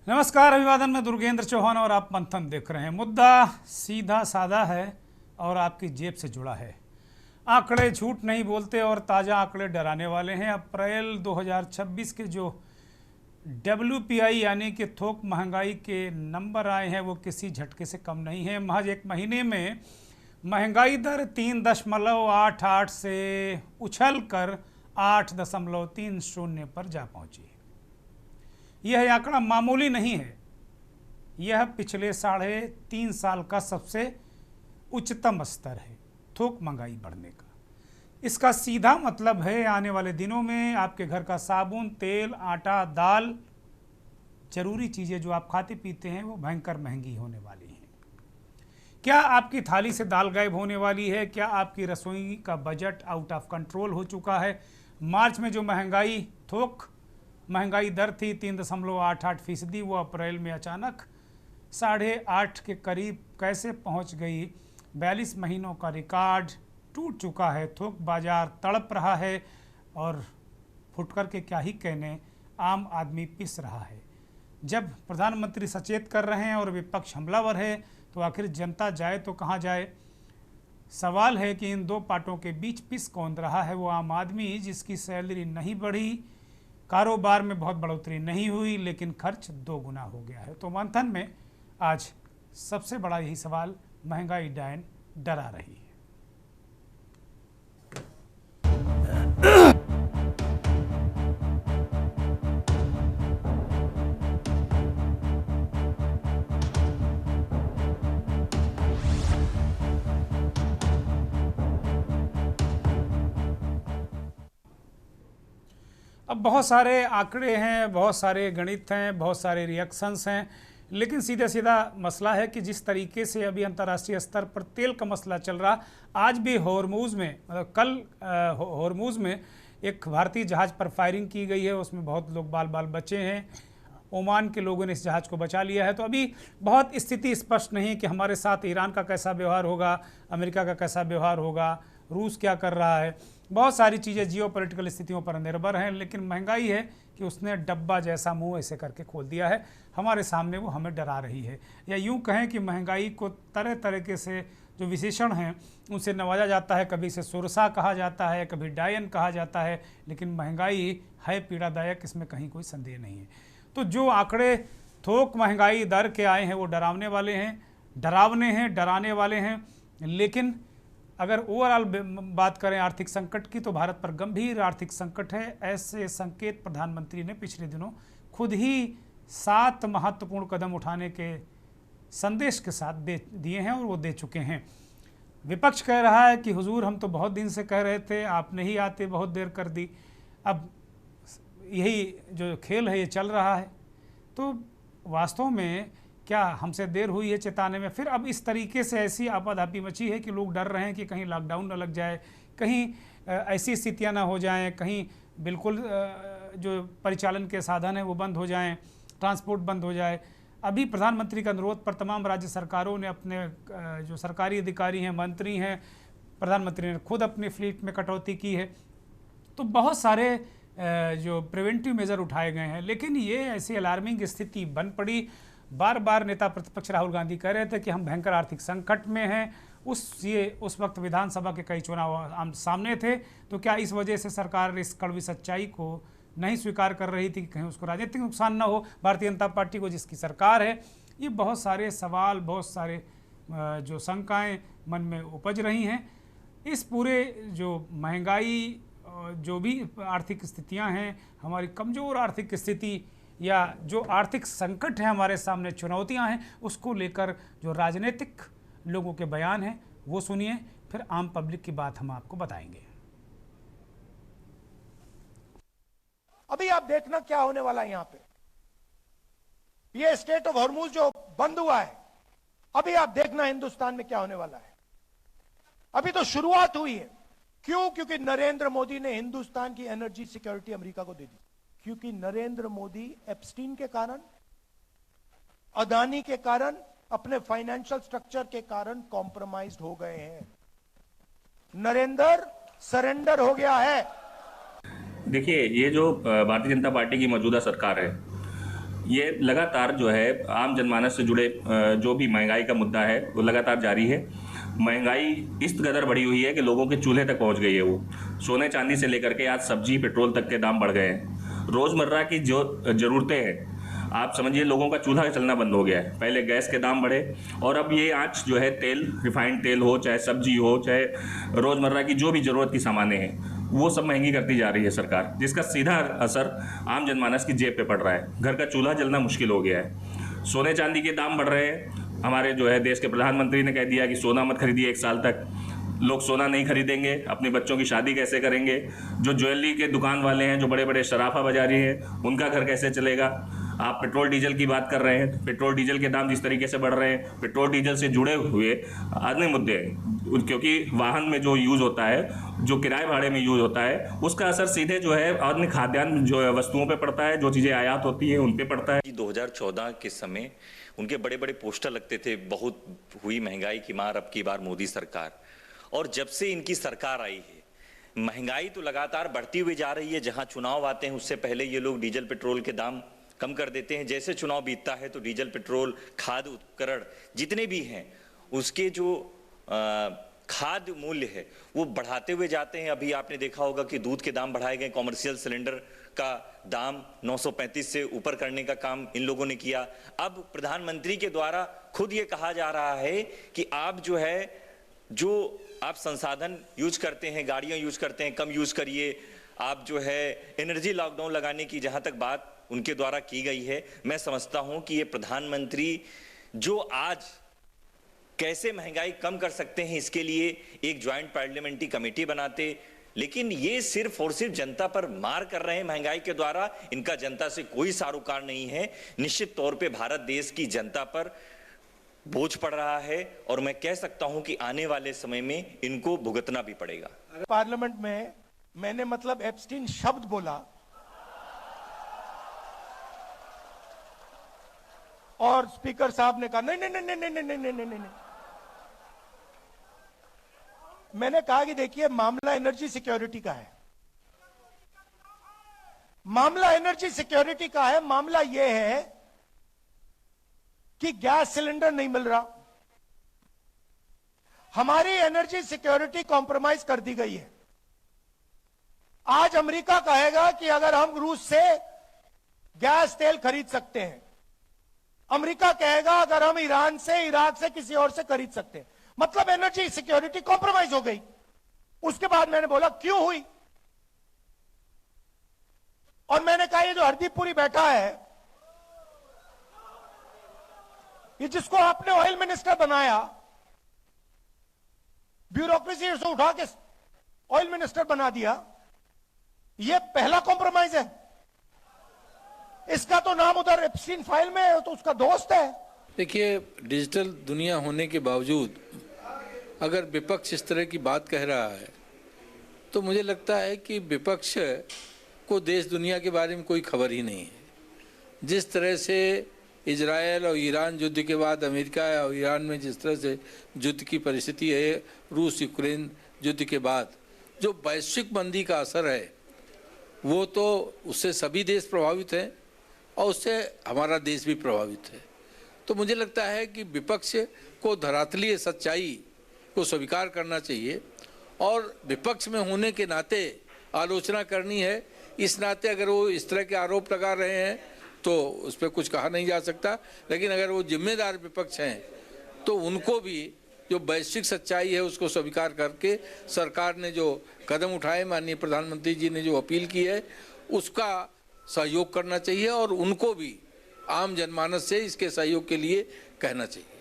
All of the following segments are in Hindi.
नमस्कार, अभिवादन में दुर्गेंद्र चौहान और आप मंथन देख रहे हैं। मुद्दा सीधा साधा है और आपकी जेब से जुड़ा है। आंकड़े झूठ नहीं बोलते और ताज़ा आंकड़े डराने वाले हैं। अप्रैल 2026 के जो WPI यानी कि थोक महंगाई के नंबर आए हैं वो किसी झटके से कम नहीं है। महज एक महीने में महंगाई दर 3.88 से उछल कर 8.30 पर जा पहुंची है। यह आंकड़ा मामूली नहीं है, यह पिछले 3.5 साल का सबसे उच्चतम स्तर है थोक महंगाई बढ़ने का। इसका सीधा मतलब है आने वाले दिनों में आपके घर का साबुन, तेल, आटा, दाल, जरूरी चीज़ें जो आप खाते पीते हैं वो भयंकर महंगी होने वाली हैं। क्या आपकी थाली से दाल गायब होने वाली है? क्या आपकी रसोई का बजट आउट ऑफ कंट्रोल हो चुका है? मार्च में जो थोक महंगाई दर थी 3.88%, वो अप्रैल में अचानक 8.5 के करीब कैसे पहुंच गई? 42 महीनों का रिकॉर्ड टूट चुका है। थोक बाजार तड़प रहा है और फुटकर के क्या ही कहने, आम आदमी पिस रहा है। जब प्रधानमंत्री सचेत कर रहे हैं और विपक्ष हमलावर है तो आखिर जनता जाए तो कहाँ जाए? सवाल है कि इन दो पार्टों के बीच पिस कौन रहा है? वो आम आदमी जिसकी सैलरी नहीं बढ़ी, कारोबार में बहुत बढ़ोतरी नहीं हुई, लेकिन खर्च 2 गुना हो गया है। तो मंथन में आज सबसे बड़ा यही सवाल, महंगाई डायन डरा रही है। अब बहुत सारे आंकड़े हैं, बहुत सारे गणित हैं, बहुत सारे रिएक्शंस हैं, लेकिन सीधा सीधा मसला है कि जिस तरीके से अभी अंतर्राष्ट्रीय स्तर पर तेल का मसला चल रहा, आज भी होर्मुज में, मतलब कल होर्मुज में एक भारतीय जहाज़ पर फायरिंग की गई है, उसमें बहुत लोग बाल बाल बचे हैं। ओमान के लोगों ने इस जहाज़ को बचा लिया है। तो अभी बहुत स्थिति स्पष्ट नहीं है कि हमारे साथ ईरान का कैसा व्यवहार होगा, अमेरिका का कैसा व्यवहार होगा, रूस क्या कर रहा है। बहुत सारी चीज़ें जियोपॉलिटिकल स्थितियों पर निर्भर हैं, लेकिन महंगाई है कि उसने डब्बा जैसा मुंह ऐसे करके खोल दिया है हमारे सामने, वो हमें डरा रही है। या यूं कहें कि महंगाई को तरह तरीके से जो विशेषण हैं उनसे नवाजा जाता है। कभी इसे सुरसा कहा जाता है, कभी डायन कहा जाता है, लेकिन महंगाई है पीड़ादायक, इसमें कहीं कोई संदेह नहीं है। तो जो आंकड़े थोक महंगाई दर के आए हैं वो डरावने वाले हैं, डरावने हैं, डराने वाले हैं। लेकिन अगर ओवरऑल बात करें आर्थिक संकट की, तो भारत पर गंभीर आर्थिक संकट है। ऐसे संकेत प्रधानमंत्री ने पिछले दिनों खुद ही 7 महत्वपूर्ण कदम उठाने के संदेश के साथ दिए हैं और वो दे चुके हैं। विपक्ष कह रहा है कि हुजूर हम तो बहुत दिन से कह रहे थे, आप नहीं आते, बहुत देर कर दी। अब यही जो खेल है ये चल रहा है। तो वास्तव में क्या हमसे देर हुई है चेताने में? फिर अब इस तरीके से ऐसी आपाधापी मची है कि लोग डर रहे हैं कि कहीं लॉकडाउन न लग जाए, कहीं ऐसी स्थितियां ना हो जाएं, कहीं बिल्कुल जो परिचालन के साधन हैं वो बंद हो जाएं, ट्रांसपोर्ट बंद हो जाए। अभी प्रधानमंत्री का अनुरोध पर तमाम राज्य सरकारों ने अपने जो सरकारी अधिकारी हैं, मंत्री हैं, प्रधानमंत्री ने खुद अपनी फ्लीट में कटौती की है। तो बहुत सारे जो प्रिवेंटिव मेजर उठाए गए हैं, लेकिन ये ऐसी अलार्मिंग स्थिति बन पड़ी। बार बार नेता प्रतिपक्ष राहुल गांधी कह रहे थे कि हम भयंकर आर्थिक संकट में हैं। उस वक्त विधानसभा के कई चुनाव सामने थे। तो क्या इस वजह से सरकार इस कड़वी सच्चाई को नहीं स्वीकार कर रही थी कि कहीं उसको राजनीतिक नुकसान ना हो भारतीय जनता पार्टी को, जिसकी सरकार है? ये बहुत सारे सवाल, बहुत सारे जो शंकाएं मन में उपज रही हैं। इस पूरे जो महंगाई, जो भी आर्थिक स्थितियां हैं, हमारी कमज़ोर आर्थिक स्थिति या जो आर्थिक संकट है हमारे सामने, चुनौतियां हैं, उसको लेकर जो राजनीतिक लोगों के बयान हैं वो सुनिए, फिर आम पब्लिक की बात हम आपको बताएंगे। अभी आप देखना क्या होने वाला है यहां पे। ये स्टेट ऑफ हॉर्मुज जो बंद हुआ है, अभी आप देखना हिंदुस्तान में क्या होने वाला है। अभी तो शुरुआत हुई है। क्यों? क्योंकि नरेंद्र मोदी ने हिंदुस्तान की एनर्जी सिक्योरिटी अमेरिका को दे दी। क्योंकि नरेंद्र मोदी एप्स्टीन के कारण, अदानी के कारण, अपने फाइनेंशियल स्ट्रक्चर के कारण कॉम्प्रोमाइज्ड हो गए हैं। नरेंद्र सरेंडर हो गया है। देखिए, ये जो भारतीय जनता पार्टी की मौजूदा सरकार है ये लगातार जो है आम जनमानस से जुड़े जो भी महंगाई का मुद्दा है वो लगातार जारी है। महंगाई इस कदर बढ़ी हुई है कि लोगों के चूल्हे तक पहुंच गई है। वो सोने चांदी से लेकर के आज सब्जी पेट्रोल तक के दाम बढ़ गए हैं। रोज़मर्रा की जो ज़रूरतें हैं, आप समझिए लोगों का चूल्हा चलना बंद हो गया है। पहले गैस के दाम बढ़े और अब ये आँच जो है तेल, रिफाइंड तेल हो, चाहे सब्जी हो, चाहे रोज़मर्रा की जो भी ज़रूरत की सामानें हैं, वो सब महंगी करती जा रही है सरकार, जिसका सीधा असर आम जनमानस की जेब पे पड़ रहा है। घर का चूल्हा जलना मुश्किल हो गया है। सोने चांदी के दाम बढ़ रहे हैं। हमारे जो है देश के प्रधानमंत्री ने कह दिया कि सोना मत खरीदिए 1 साल तक। लोग सोना नहीं खरीदेंगे, अपने बच्चों की शादी कैसे करेंगे? जो ज्वेलरी के दुकान वाले हैं, जो बड़े बड़े शराफा बाजारी हैं, उनका घर कैसे चलेगा? आप पेट्रोल डीजल की बात कर रहे हैं, पेट्रोल डीजल के दाम जिस तरीके से बढ़ रहे हैं, पेट्रोल डीजल से जुड़े हुए अन्य मुद्दे हैं, क्योंकि वाहन में जो यूज़ होता है, जो किराए भाड़े में यूज़ होता है, उसका असर सीधे जो है अन्य खाद्यान्न जो वस्तुओं पर पड़ता है, जो चीज़ें आयात होती हैं उन पर पड़ता है। 2014 के समय उनके बड़े बड़े पोस्टर लगते थे, बहुत हुई महंगाई की मार अब की बार मोदी सरकार। और जब से इनकी सरकार आई है महंगाई तो लगातार बढ़ती हुई जा रही है। जहां चुनाव आते हैं उससे पहले ये लोग डीजल पेट्रोल के दाम कम कर देते हैं। जैसे चुनाव बीतता है तो डीजल पेट्रोल खाद्य उपकरण जितने भी हैं उसके जो खाद्य मूल्य है वो बढ़ाते हुए जाते हैं। अभी आपने देखा होगा कि दूध के दाम बढ़ाए गए, कॉमर्शियल सिलेंडर का दाम 935 से ऊपर करने का काम इन लोगों ने किया। अब प्रधानमंत्री के द्वारा खुद ये कहा जा रहा है कि आप जो है जो आप संसाधन यूज करते हैं, गाड़ियां यूज करते हैं, कम यूज करिए। आप जो है एनर्जी लॉकडाउन लगाने की जहां तक बात उनके द्वारा की गई है, मैं समझता हूं कि ये प्रधानमंत्री जो आज कैसे महंगाई कम कर सकते हैं इसके लिए एक ज्वाइंट पार्लियामेंट्री कमेटी बनाते, लेकिन ये सिर्फ और सिर्फ जनता पर मार कर रहे हैं महंगाई के द्वारा। इनका जनता से कोई सारोकार नहीं है। निश्चित तौर पे भारत देश की जनता पर बोझ पड़ रहा है और मैं कह सकता हूं कि आने वाले समय में इनको भुगतना भी पड़ेगा। पार्लियामेंट में मैंने मतलब एप्स्टीन शब्द बोला और स्पीकर साहब ने कहा नहीं नहीं नहीं नहीं नहीं नहीं नहीं नहीं नहीं। मैंने कहा कि देखिए मामला एनर्जी सिक्योरिटी का है, मामला एनर्जी सिक्योरिटी का है। मामला यह है कि गैस सिलेंडर नहीं मिल रहा, हमारी एनर्जी सिक्योरिटी कॉम्प्रोमाइज कर दी गई है। आज अमेरिका कहेगा कि अगर हम रूस से गैस तेल खरीद सकते हैं, अमेरिका कहेगा अगर हम ईरान से, इराक से, किसी और से खरीद सकते हैं, मतलब एनर्जी सिक्योरिटी कॉम्प्रोमाइज हो गई। उसके बाद मैंने बोला क्यों हुई, और मैंने कहा ये जो हरदीप पुरी बैठा है, ये जिसको आपने ऑयल मिनिस्टर बनाया, ब्यूरोक्रेसी से उठा के ऑयल मिनिस्टर बना दिया, ये पहला कॉम्प्रोमाइज है। इसका तो नाम उधर एप्स्टीन फाइल में है, तो उसका दोस्त है। देखिए, डिजिटल दुनिया होने के बावजूद अगर विपक्ष इस तरह की बात कह रहा है तो मुझे लगता है कि विपक्ष को देश दुनिया के बारे में कोई खबर ही नहीं है। जिस तरह से इजराइल और ईरान युद्ध के बाद अमेरिका और ईरान में जिस तरह से युद्ध की परिस्थिति है, रूस यूक्रेन युद्ध के बाद जो वैश्विक मंदी का असर है वो तो उससे सभी देश प्रभावित हैं और उससे हमारा देश भी प्रभावित है। तो मुझे लगता है कि विपक्ष को धरातलीय सच्चाई को स्वीकार करना चाहिए और विपक्ष में होने के नाते आलोचना करनी है। इस नाते अगर वो इस तरह के आरोप लगा रहे हैं तो उस पर कुछ कहा नहीं जा सकता, लेकिन अगर वो जिम्मेदार विपक्ष हैं तो उनको भी जो वैश्विक सच्चाई है उसको स्वीकार करके सरकार ने जो कदम उठाए, माननीय प्रधानमंत्री जी ने जो अपील की है, उसका सहयोग करना चाहिए और उनको भी आम जनमानस से इसके सहयोग के लिए कहना चाहिए।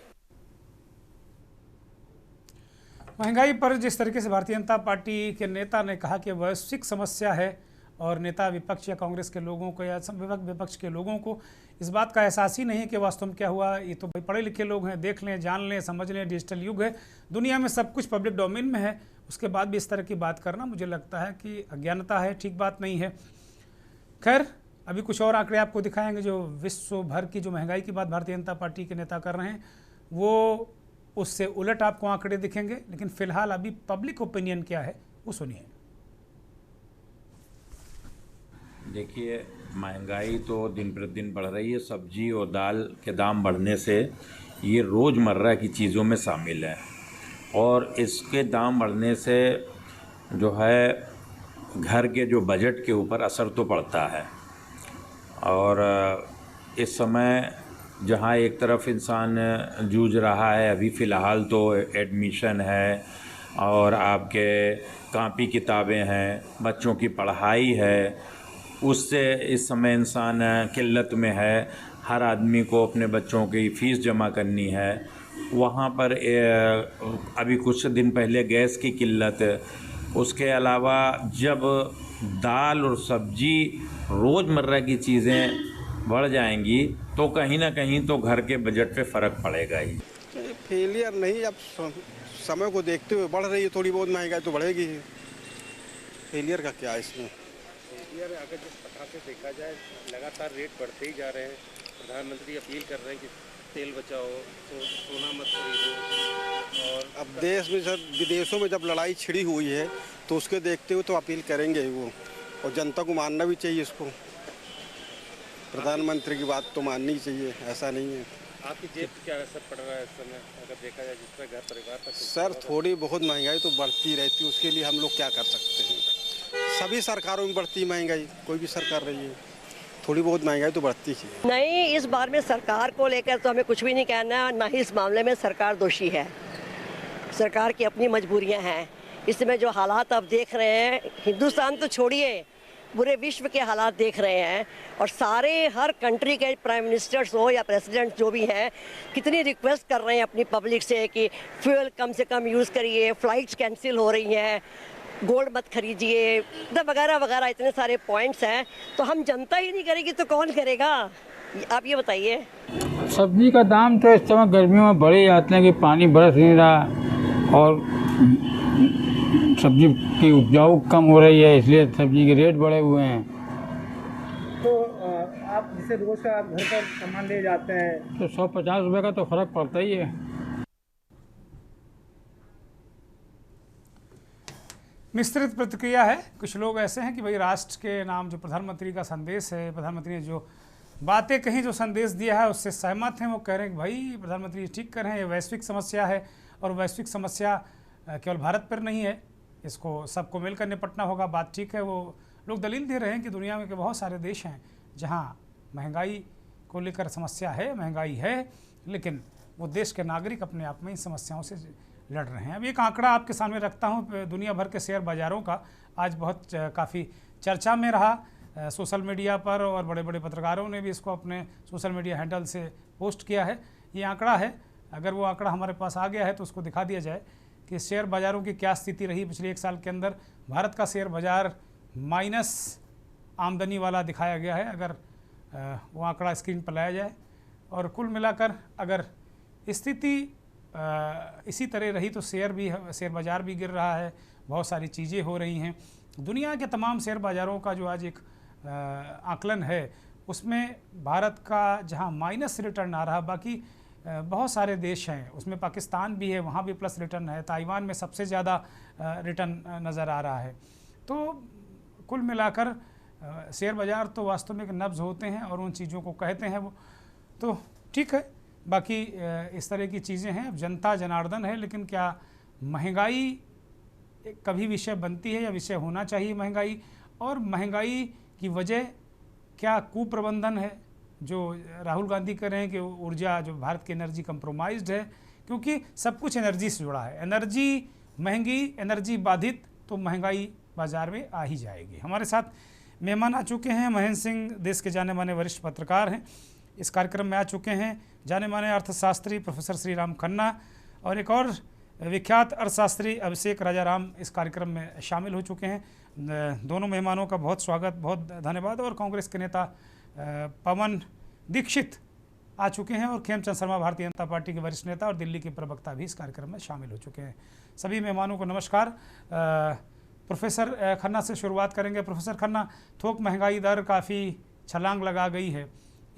महंगाई पर जिस तरीके से भारतीय जनता पार्टी के नेता ने कहा कि वैश्विक समस्या है और नेता विपक्ष या कांग्रेस के लोगों को या विपक्ष के लोगों को इस बात का एहसास ही नहीं है कि वास्तव में क्या हुआ। ये तो भाई पढ़े लिखे लोग हैं, देख लें, जान लें, समझ लें, डिजिटल युग है, दुनिया में सब कुछ पब्लिक डोमेन में है, उसके बाद भी इस तरह की बात करना मुझे लगता है कि अज्ञानता है, ठीक बात नहीं है। खैर, अभी कुछ और आंकड़े आपको दिखाएंगे जो विश्व भर की जो महंगाई की बात भारतीय जनता पार्टी के नेता कर रहे हैं, वो उससे उलट आपको आंकड़े दिखेंगे। लेकिन फिलहाल अभी पब्लिक ओपिनियन क्या है वो सुनिए। देखिए, महंगाई तो दिन प्रतिदिन बढ़ रही है। सब्जी और दाल के दाम बढ़ने से ये रोज़मर्रा की चीज़ों में शामिल है और इसके दाम बढ़ने से जो है घर के जो बजट के ऊपर असर तो पड़ता है। और इस समय जहाँ एक तरफ इंसान जूझ रहा है, अभी फ़िलहाल तो एडमिशन है और आपके कापी किताबें हैं, बच्चों की पढ़ाई है, उससे इस समय इंसान किल्लत में है। हर आदमी को अपने बच्चों की फ़ीस जमा करनी है। वहाँ पर अभी कुछ दिन पहले गैस की किल्लत, उसके अलावा जब दाल और सब्जी रोज़मर्रा की चीज़ें बढ़ जाएंगी तो कहीं ना कहीं तो घर के बजट पे फ़र्क पड़ेगा ही। फेलियर नहीं, अब समय को देखते हुए बढ़ रही है थोड़ी बहुत महंगाई तो बढ़ेगी ही। फेलियर का क्या है इसमें? फेलियर अगर जिस प्रकार से देखा जाए लगातार रेट बढ़ते ही जा रहे हैं। प्रधानमंत्री अपील कर रहे हैं कि तेल बचाओ, तो सोना मत खरीदो। और अब देश में सर विदेशों में जब लड़ाई छिड़ी हुई है तो उसके देखते हुए तो अपील करेंगे ही वो, और जनता को मानना भी चाहिए इसको। प्रधानमंत्री की बात तो माननी चाहिए, ऐसा नहीं है। आपकी जेब पर क्या असर पड़ रहा है इस समय अगर देखा जाए जिस तरह घर परिवार का? सर थोड़ी बहुत महंगाई तो बढ़ती रहती है, उसके लिए हम लोग क्या कर सकते हैं। सभी सरकारों में बढ़ती महंगाई, कोई भी सरकार रही है, थोड़ी बहुत महंगाई तो बढ़ती है। नहीं, इस बार में सरकार को लेकर तो हमें कुछ भी नहीं कहना, ना ही इस मामले में सरकार दोषी है। सरकार की अपनी मजबूरियां हैं। इसमें जो हालात आप देख रहे हैं, हिंदुस्तान तो छोड़िए, पूरे विश्व के हालात देख रहे हैं, और सारे हर कंट्री के प्राइम मिनिस्टर्स हो या प्रेसिडेंट जो भी हैं, कितनी रिक्वेस्ट कर रहे हैं अपनी पब्लिक से कि फ्यूल कम से कम यूज़ करिए, फ़्लाइट्स कैंसिल हो रही हैं, गोल्ड मत खरीदिए, वगैरह वगैरह, इतने सारे पॉइंट्स हैं। तो हम जनता ही नहीं करेगी तो कौन करेगा, आप ये बताइए। सब्जी का दाम तो इस समय गर्मियों में बढ़े जाते हैं कि पानी बरस नहीं रहा और सब्जी की उपजाऊ कम हो रही है, इसलिए सब्जी के रेट बढ़े हुए हैं। तो आप जिसे रोज़ का आप घर पर सामान ले जाते हैं तो 150 रुपये का तो फ़र्क पड़ता ही है। मिश्रित प्रतिक्रिया है। कुछ लोग ऐसे हैं कि भाई राष्ट्र के नाम जो प्रधानमंत्री का संदेश है, प्रधानमंत्री ने जो बातें कहीं, जो संदेश दिया है उससे सहमत हैं। वो कह रहे हैं कि भाई प्रधानमंत्री ठीक कर रहे हैं, ये वैश्विक समस्या है और वैश्विक समस्या केवल भारत पर नहीं है, इसको सबको मिलकर निपटना होगा। बात ठीक है। वो लोग दलील दे रहे हैं कि दुनिया में के बहुत सारे देश हैं जहाँ महंगाई को लेकर समस्या है, महंगाई है, लेकिन वो देश के नागरिक अपने आप में इन समस्याओं से लड़ रहे हैं। अब एक आंकड़ा आपके सामने रखता हूँ, दुनिया भर के शेयर बाज़ारों का आज बहुत काफ़ी चर्चा में रहा सोशल मीडिया पर, और बड़े बड़े पत्रकारों ने भी इसको अपने सोशल मीडिया हैंडल से पोस्ट किया है। ये आंकड़ा है, अगर वो आंकड़ा हमारे पास आ गया है तो उसको दिखा दिया जाए कि शेयर बाज़ारों की क्या स्थिति रही पिछले एक साल के अंदर। भारत का शेयर बाज़ार माइनस आमदनी वाला दिखाया गया है, अगर वो आंकड़ा स्क्रीन पर लाया जाए। और कुल मिलाकर अगर स्थिति इसी तरह रही तो शेयर बाज़ार भी गिर रहा है, बहुत सारी चीज़ें हो रही हैं। दुनिया के तमाम शेयर बाज़ारों का जो आज एक आकलन है उसमें भारत का जहां माइनस रिटर्न आ रहा, बाकी बहुत सारे देश हैं, उसमें पाकिस्तान भी है, वहाँ भी प्लस रिटर्न है, ताइवान में सबसे ज़्यादा रिटर्न नज़र आ रहा है। तो कुल मिलाकर शेयर बाज़ार तो वास्तव में एक नब्ज़ होते हैं और उन चीज़ों को कहते हैं वो, तो ठीक है। बाकी इस तरह की चीज़ें हैं। अब जनता जनार्दन है, लेकिन क्या महंगाई कभी विषय बनती है या विषय होना चाहिए महंगाई? और महंगाई की वजह क्या कुप्रबंधन है जो राहुल गांधी कह रहे हैं कि ऊर्जा, जो भारत की एनर्जी कंप्रोमाइज्ड है, क्योंकि सब कुछ एनर्जी से जुड़ा है। एनर्जी महंगी, एनर्जी बाधित, तो महंगाई बाज़ार में आ ही जाएगी। हमारे साथ मेहमान आ चुके हैं, महेंद्र सिंह देश के जाने माने वरिष्ठ पत्रकार हैं, इस कार्यक्रम में आ चुके हैं। जाने माने अर्थशास्त्री प्रोफेसर श्री राम खन्ना और एक और विख्यात अर्थशास्त्री अभिषेक राजाराम इस कार्यक्रम में शामिल हो चुके हैं। दोनों मेहमानों का बहुत स्वागत, बहुत धन्यवाद। और कांग्रेस के नेता पवन दीक्षित आ चुके हैं और खेमचंद शर्मा भारतीय जनता पार्टी के वरिष्ठ नेता और दिल्ली के प्रवक्ता भी इस कार्यक्रम में शामिल हो चुके हैं। सभी मेहमानों को नमस्कार। प्रोफेसर खन्ना से शुरुआत करेंगे। प्रोफेसर खन्ना, थोक महंगाई दर काफ़ी छलांग लगा गई है,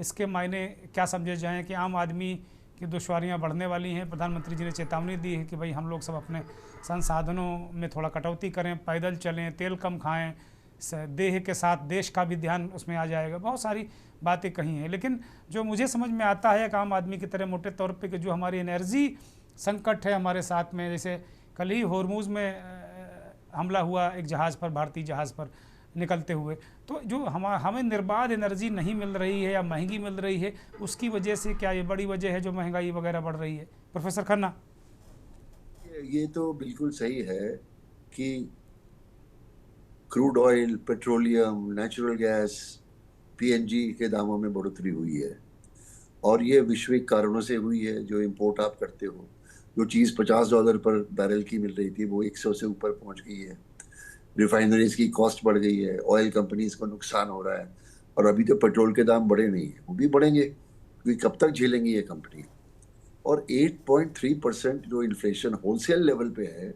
इसके मायने क्या समझे जाएं कि आम आदमी की दुश्वारियां बढ़ने वाली हैं? प्रधानमंत्री जी ने चेतावनी दी है कि भाई हम लोग सब अपने संसाधनों में थोड़ा कटौती करें, पैदल चलें, तेल कम खाएं, देह के साथ देश का भी ध्यान उसमें आ जाएगा। बहुत सारी बातें कही हैं, लेकिन जो मुझे समझ में आता है एक आम आदमी की तरह मोटे तौर पे कि जो हमारी एनर्जी संकट है हमारे साथ में, जैसे कल ही होर्मुज में हमला हुआ एक जहाज़ पर, भारतीय जहाज़ पर निकलते हुए, तो जो हमें निर्बाध एनर्जी नहीं मिल रही है या महंगी मिल रही है, उसकी वजह से क्या ये बड़ी वजह है जो महंगाई वगैरह बढ़ रही है? प्रोफेसर खन्ना। ये तो बिल्कुल सही है कि crude oil, petroleum, natural gas, PNG के दामों में बढ़ोतरी हुई है और ये वैश्विक कारणों से हुई है। जो इंपोर्ट आप करते हो, जो चीज़ $50 पर बैरल की मिल रही थी वो 100 से ऊपर पहुंच गई है। रिफाइनरीज की कॉस्ट बढ़ गई है, ऑयल कंपनीज को नुकसान हो रहा है और अभी तो पेट्रोल के दाम बढ़े नहीं है, वो भी बढ़ेंगे क्योंकि कब तक झेलेंगी ये कंपनी। और 8.3% जो इन्फ्लेशन होलसेल लेवल पे है,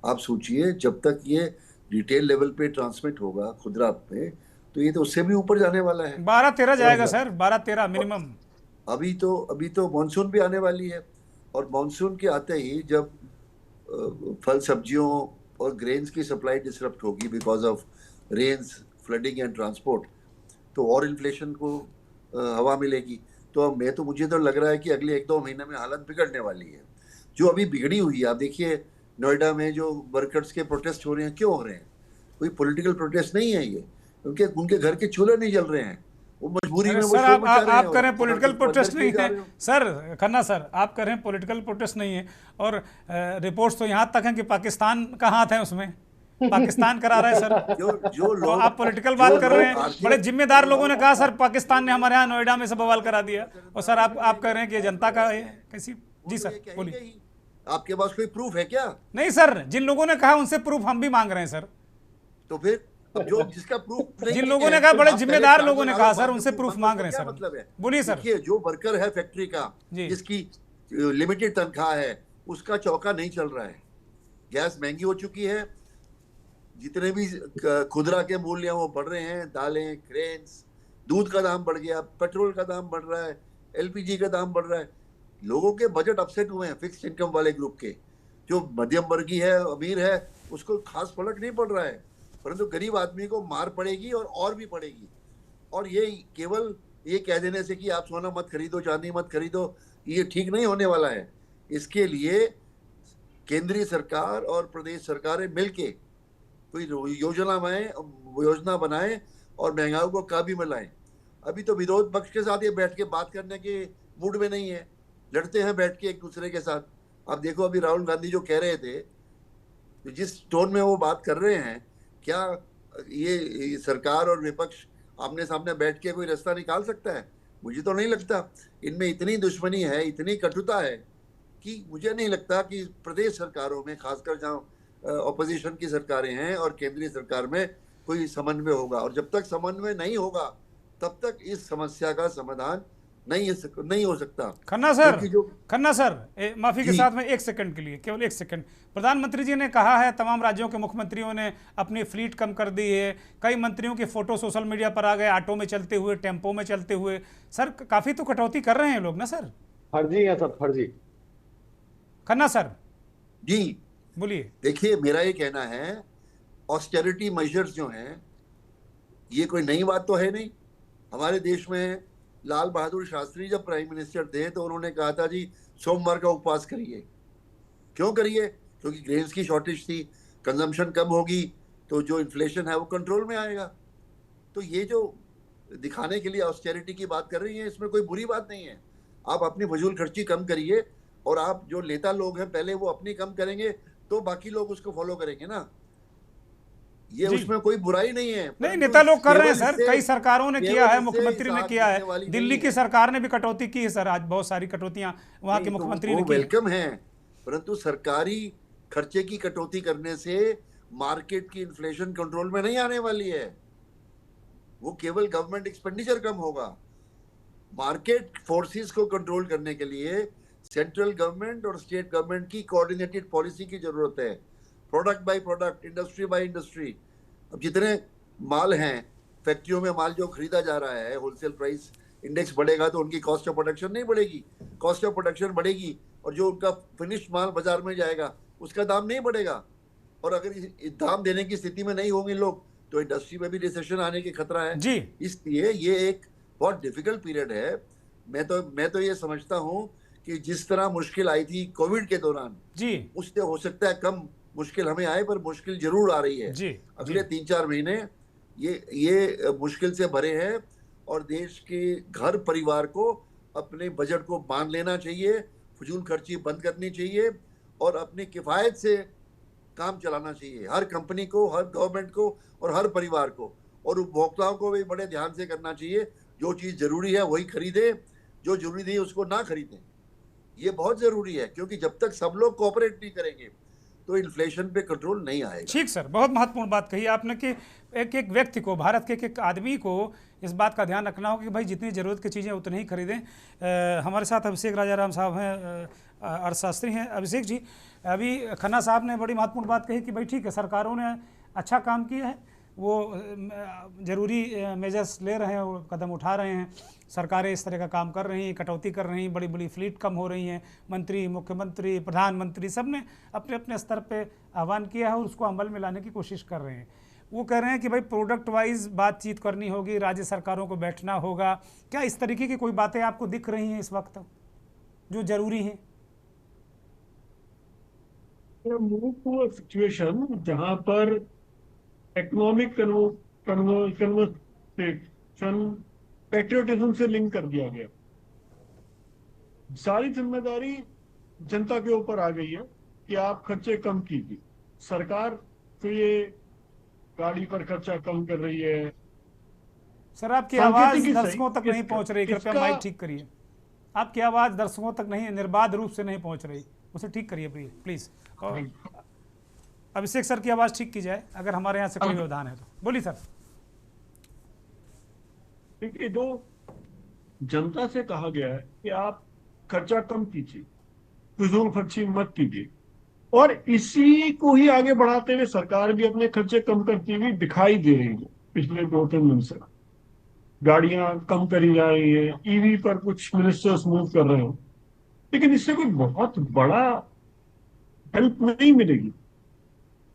आप सोचिए जब तक ये रिटेल लेवल पे ट्रांसमिट होगा खुदरा पे, तो ये तो उससे भी ऊपर जाने वाला है। 12-13 जाएगा सर, 12-13 मिनिमम। अभी तो मानसून भी आने वाली है और मानसून के आते ही जब फल सब्जियों और ग्रेन्स की सप्लाई डिसरप्ट होगी because of rains, flooding and transport, तो और इन्फ्लेशन को हवा मिलेगी। तो अब मुझे तो लग रहा है कि अगले 1-2 महीने में हालत बिगड़ने वाली है, जो अभी बिगड़ी हुई है। आप देखिए नोएडा में जो वर्कर्स के प्रोटेस्ट हो रहे हैं, क्यों हो रहे हैं? कोई पॉलिटिकल प्रोटेस्ट नहीं है ये, क्योंकि उनके घर के चूल्हे नहीं जल रहे हैं, वो मजबूरी में। सर आप कह रहे हैं पॉलिटिकल प्रोटेस्ट नहीं है सर, खन्ना सर आप कह रहे हैं पॉलिटिकल प्रोटेस्ट नहीं है, और रिपोर्ट्स तो यहाँ तक हैं कि पाकिस्तान का हाथ है उसमें, पाकिस्तान करा रहा है सर। जो तो आप पॉलिटिकल बात कर रहे हैं। बड़े जिम्मेदार लोगों ने कहा सर पाकिस्तान ने हमारे यहाँ नोएडा में से बवाल करा दिया, और सर आप कह रहे हैं कि जनता का कैसी? जी सर बोलिए। आपके पास कोई प्रूफ है क्या? नहीं सर, जिन लोगों ने कहा उनसे प्रूफ हम भी मांग रहे हैं सर। तो फिर जो जिसका प्रूफ जिन लोगों ने कहा, बड़े जिम्मेदार लोगों ने कहा सर, उनसे प्रूफ मांग रहे हैं सर। मतलब है, बोलिए सर। जो वर्कर है फैक्ट्री का, जिसकी लिमिटेड तनख्वाह है, उसका चौका नहीं चल रहा है। गैस महंगी हो चुकी है, जितने भी खुदरा के मूल्य हैं वो बढ़ रहे हैं, दालें, ग्रेन्स, दूध का दाम बढ़ गया, पेट्रोल का दाम बढ़ रहा है, एलपीजी का दाम बढ़ रहा है। लोगों के बजट अपसेट हुए हैं, फिक्स्ड इनकम वाले ग्रुप के। जो मध्यम वर्गीय है, अमीर है, उसको खास फर्क नहीं पड़ रहा है, परंतु गरीब आदमी को मार पड़ेगी और भी पड़ेगी। और ये केवल ये कह देने से कि आप सोना मत खरीदो, चांदी मत खरीदो, ये ठीक नहीं होने वाला है। इसके लिए केंद्रीय सरकार और प्रदेश सरकारें मिलके कोई योजना बनाएं और महंगाई को काबू में लाएं। अभी तो विरोध पक्ष के साथ ये बैठ के बात करने के मूड में नहीं है, लड़ते हैं बैठ के एक दूसरे के साथ। आप देखो अभी राहुल गांधी जो कह रहे थे, जिस टोन में वो बात कर रहे हैं, क्या ये सरकार और विपक्ष आमने सामने बैठ के कोई रास्ता निकाल सकता है? मुझे तो नहीं लगता। इनमें इतनी दुश्मनी है, इतनी कटुता है कि मुझे नहीं लगता कि प्रदेश सरकारों में, खासकर जहाँ ऑपोजिशन की सरकारें हैं और केंद्रीय सरकार में, कोई समन्वय होगा। और जब तक समन्वय नहीं होगा तब तक इस समस्या का समाधान नहीं हो सकता। खन्ना सर माफी के साथ में 1 सेकंड के लिए, केवल 1 सेकंड। प्रधानमंत्री जी ने कहा है तमाम राज्यों के मुख्यमंत्रियों ने अपनी फ्लीट कम कर दी है। कई मंत्रियों की फोटो सोशल मीडिया पर आ गए, ऑटो में चलते हुए, टेम्पो में चलते हुए। सर काफी तो कटौती कर रहे हैं लोग ना सर? फर्जी है सर, फर्जी। खन्ना सर जी बोलिए। देखिए मेरा ये कहना है, ऑस्टेरिटी मेजर्स जो हैं ये कोई नई बात तो है नहीं। हमारे देश में लाल बहादुर शास्त्री जब प्राइम मिनिस्टर थे तो उन्होंने कहा था जी सोमवार का उपवास करिए। क्यों करिए? क्योंकि ग्रेन्स की शॉर्टेज थी, कंजम्पशन कम होगी तो जो इन्फ्लेशन है वो कंट्रोल में आएगा। तो ये जो दिखाने के लिए ऑस्टेरिटी की बात कर रही है, इसमें कोई बुरी बात नहीं है। आप अपनी फजूल खर्ची कम करिए, और आप जो नेता लोग हैं पहले वो अपनी कम करेंगे तो बाकी लोग उसको फॉलो करेंगे ना। ये उसमें कोई बुराई नहीं है। नहीं, नेता लोग कर रहे हैं सर, कई सरकारों ने किया है, मुख्यमंत्री ने किया है, दिल्ली की सरकार ने भी कटौती की है सर। आज बहुत सारी कटौतियां वहां के मुख्यमंत्री ने की। वेलकम है, परंतु सरकारी खर्चे की कटौती करने से मार्केट की इन्फ्लेशन कंट्रोल में नहीं आने वाली है। वो केवल गवर्नमेंट एक्सपेंडिचर कम होगा। मार्केट फोर्सेस को कंट्रोल करने के लिए सेंट्रल गवर्नमेंट और स्टेट गवर्नमेंट की कोऑर्डिनेटेड पॉलिसी की जरूरत है, product by product, industry by industry. अब जितने माल हैं, फैक्ट्रियों में माल जो खरीदा जा रहा है, होलसेल प्राइस इंडेक्स बढ़ेगा तो उनकी कॉस्ट ऑफ प्रोडक्शन नहीं बढ़ेगी, कॉस्ट ऑफ प्रोडक्शन बढ़ेगी और जो उनका फिनिश्ड माल बाजार में जाएगा उसका दाम नहीं बढ़ेगा। और अगर दाम देने की स्थिति में नहीं होंगे लोग तो इंडस्ट्री में भी रिसेशन आने की खतरा है जी। इसलिए ये एक बहुत डिफिकल्ट पीरियड है। मैं तो ये समझता हूँ कि जिस तरह मुश्किल आई थी कोविड के दौरान जी, उससे हो सकता है कम मुश्किल हमें आए, पर मुश्किल जरूर आ रही है। जी, अगले 3-4 महीने ये मुश्किल से भरे हैं और देश के घर परिवार को अपने बजट को बांध लेना चाहिए, फजूल खर्ची बंद करनी चाहिए और अपनी किफायत से काम चलाना चाहिए, हर कंपनी को, हर गवर्नमेंट को और हर परिवार को। और उपभोक्ताओं को भी बड़े ध्यान से करना चाहिए, जो चीज जरूरी है वही खरीदे, जो जरूरी नहीं उसको ना खरीदें। ये बहुत जरूरी है क्योंकि जब तक सब लोग कोऑपरेट नहीं करेंगे तो इन्फ्लेशन पे कंट्रोल नहीं आएगा। ठीक सर, बहुत महत्वपूर्ण बात कही आपने कि एक एक व्यक्ति को, भारत के एक एक आदमी को इस बात का ध्यान रखना होगा कि भाई जितनी ज़रूरत की चीज़ें उतनी ही खरीदें। हमारे साथ अभिषेक राजाराम साहब हैं, अर्थशास्त्री हैं। अभिषेक जी, अभी खन्ना साहब ने बड़ी महत्वपूर्ण बात कही कि भाई ठीक है, सरकारों ने अच्छा काम किया है, वो ज़रूरी मेजर्स ले रहे हैं, वो कदम उठा रहे हैं, सरकारें इस तरह का काम कर रही हैं, कटौती कर रही हैं, बड़ी बड़ी फ्लीट कम हो रही हैं, मंत्री, मुख्यमंत्री, प्रधानमंत्री सब ने अपने अपने स्तर पे आह्वान किया है और उसको अमल में लाने की कोशिश कर रहे हैं। वो कह रहे हैं कि भाई प्रोडक्ट वाइज बातचीत करनी होगी, राज्य सरकारों को बैठना होगा। क्या इस तरीके की कोई बातें आपको दिख रही हैं इस वक्त जो ज़रूरी हैं? मूव टू अ सिचुएशन जहां पर इकोनॉमिक कन्वर्सेशन पैट्रियोटिज्म से लिंक कर दिया गया। सारी जिम्मेदारी जनता के ऊपर आ गई है कि आप खर्चे कम कीजिए। सरकार तो ये गाड़ी पर खर्चा कम कर रही है। सर, आपकी आवाज दर्शकों तक नहीं पहुंच रही, कृपया माइक ठीक करिए। आपकी आवाज दर्शकों तक नहीं, निर्बाध रूप से नहीं पहुंच रही, उसे ठीक करिए प्लीज। और अभिषेक सर की आवाज ठीक की जाए अगर हमारे यहाँ से कोई व्यवधान है तो। बोलिए सर। देखिए, जो जनता से कहा गया है कि आप खर्चा कम कीजिए, फिजूल खर्ची मत कीजिए, और इसी को ही आगे बढ़ाते हुए सरकार भी अपने खर्चे कम करती हुई दिखाई दे रही है। पिछले 2-3 दिन से गाड़ियां कम करी जा रही है, ईवी पर कुछ मिनिस्टर्स मूव कर रहे हैं, लेकिन इससे कोई बहुत बड़ा हेल्प नहीं मिलेगी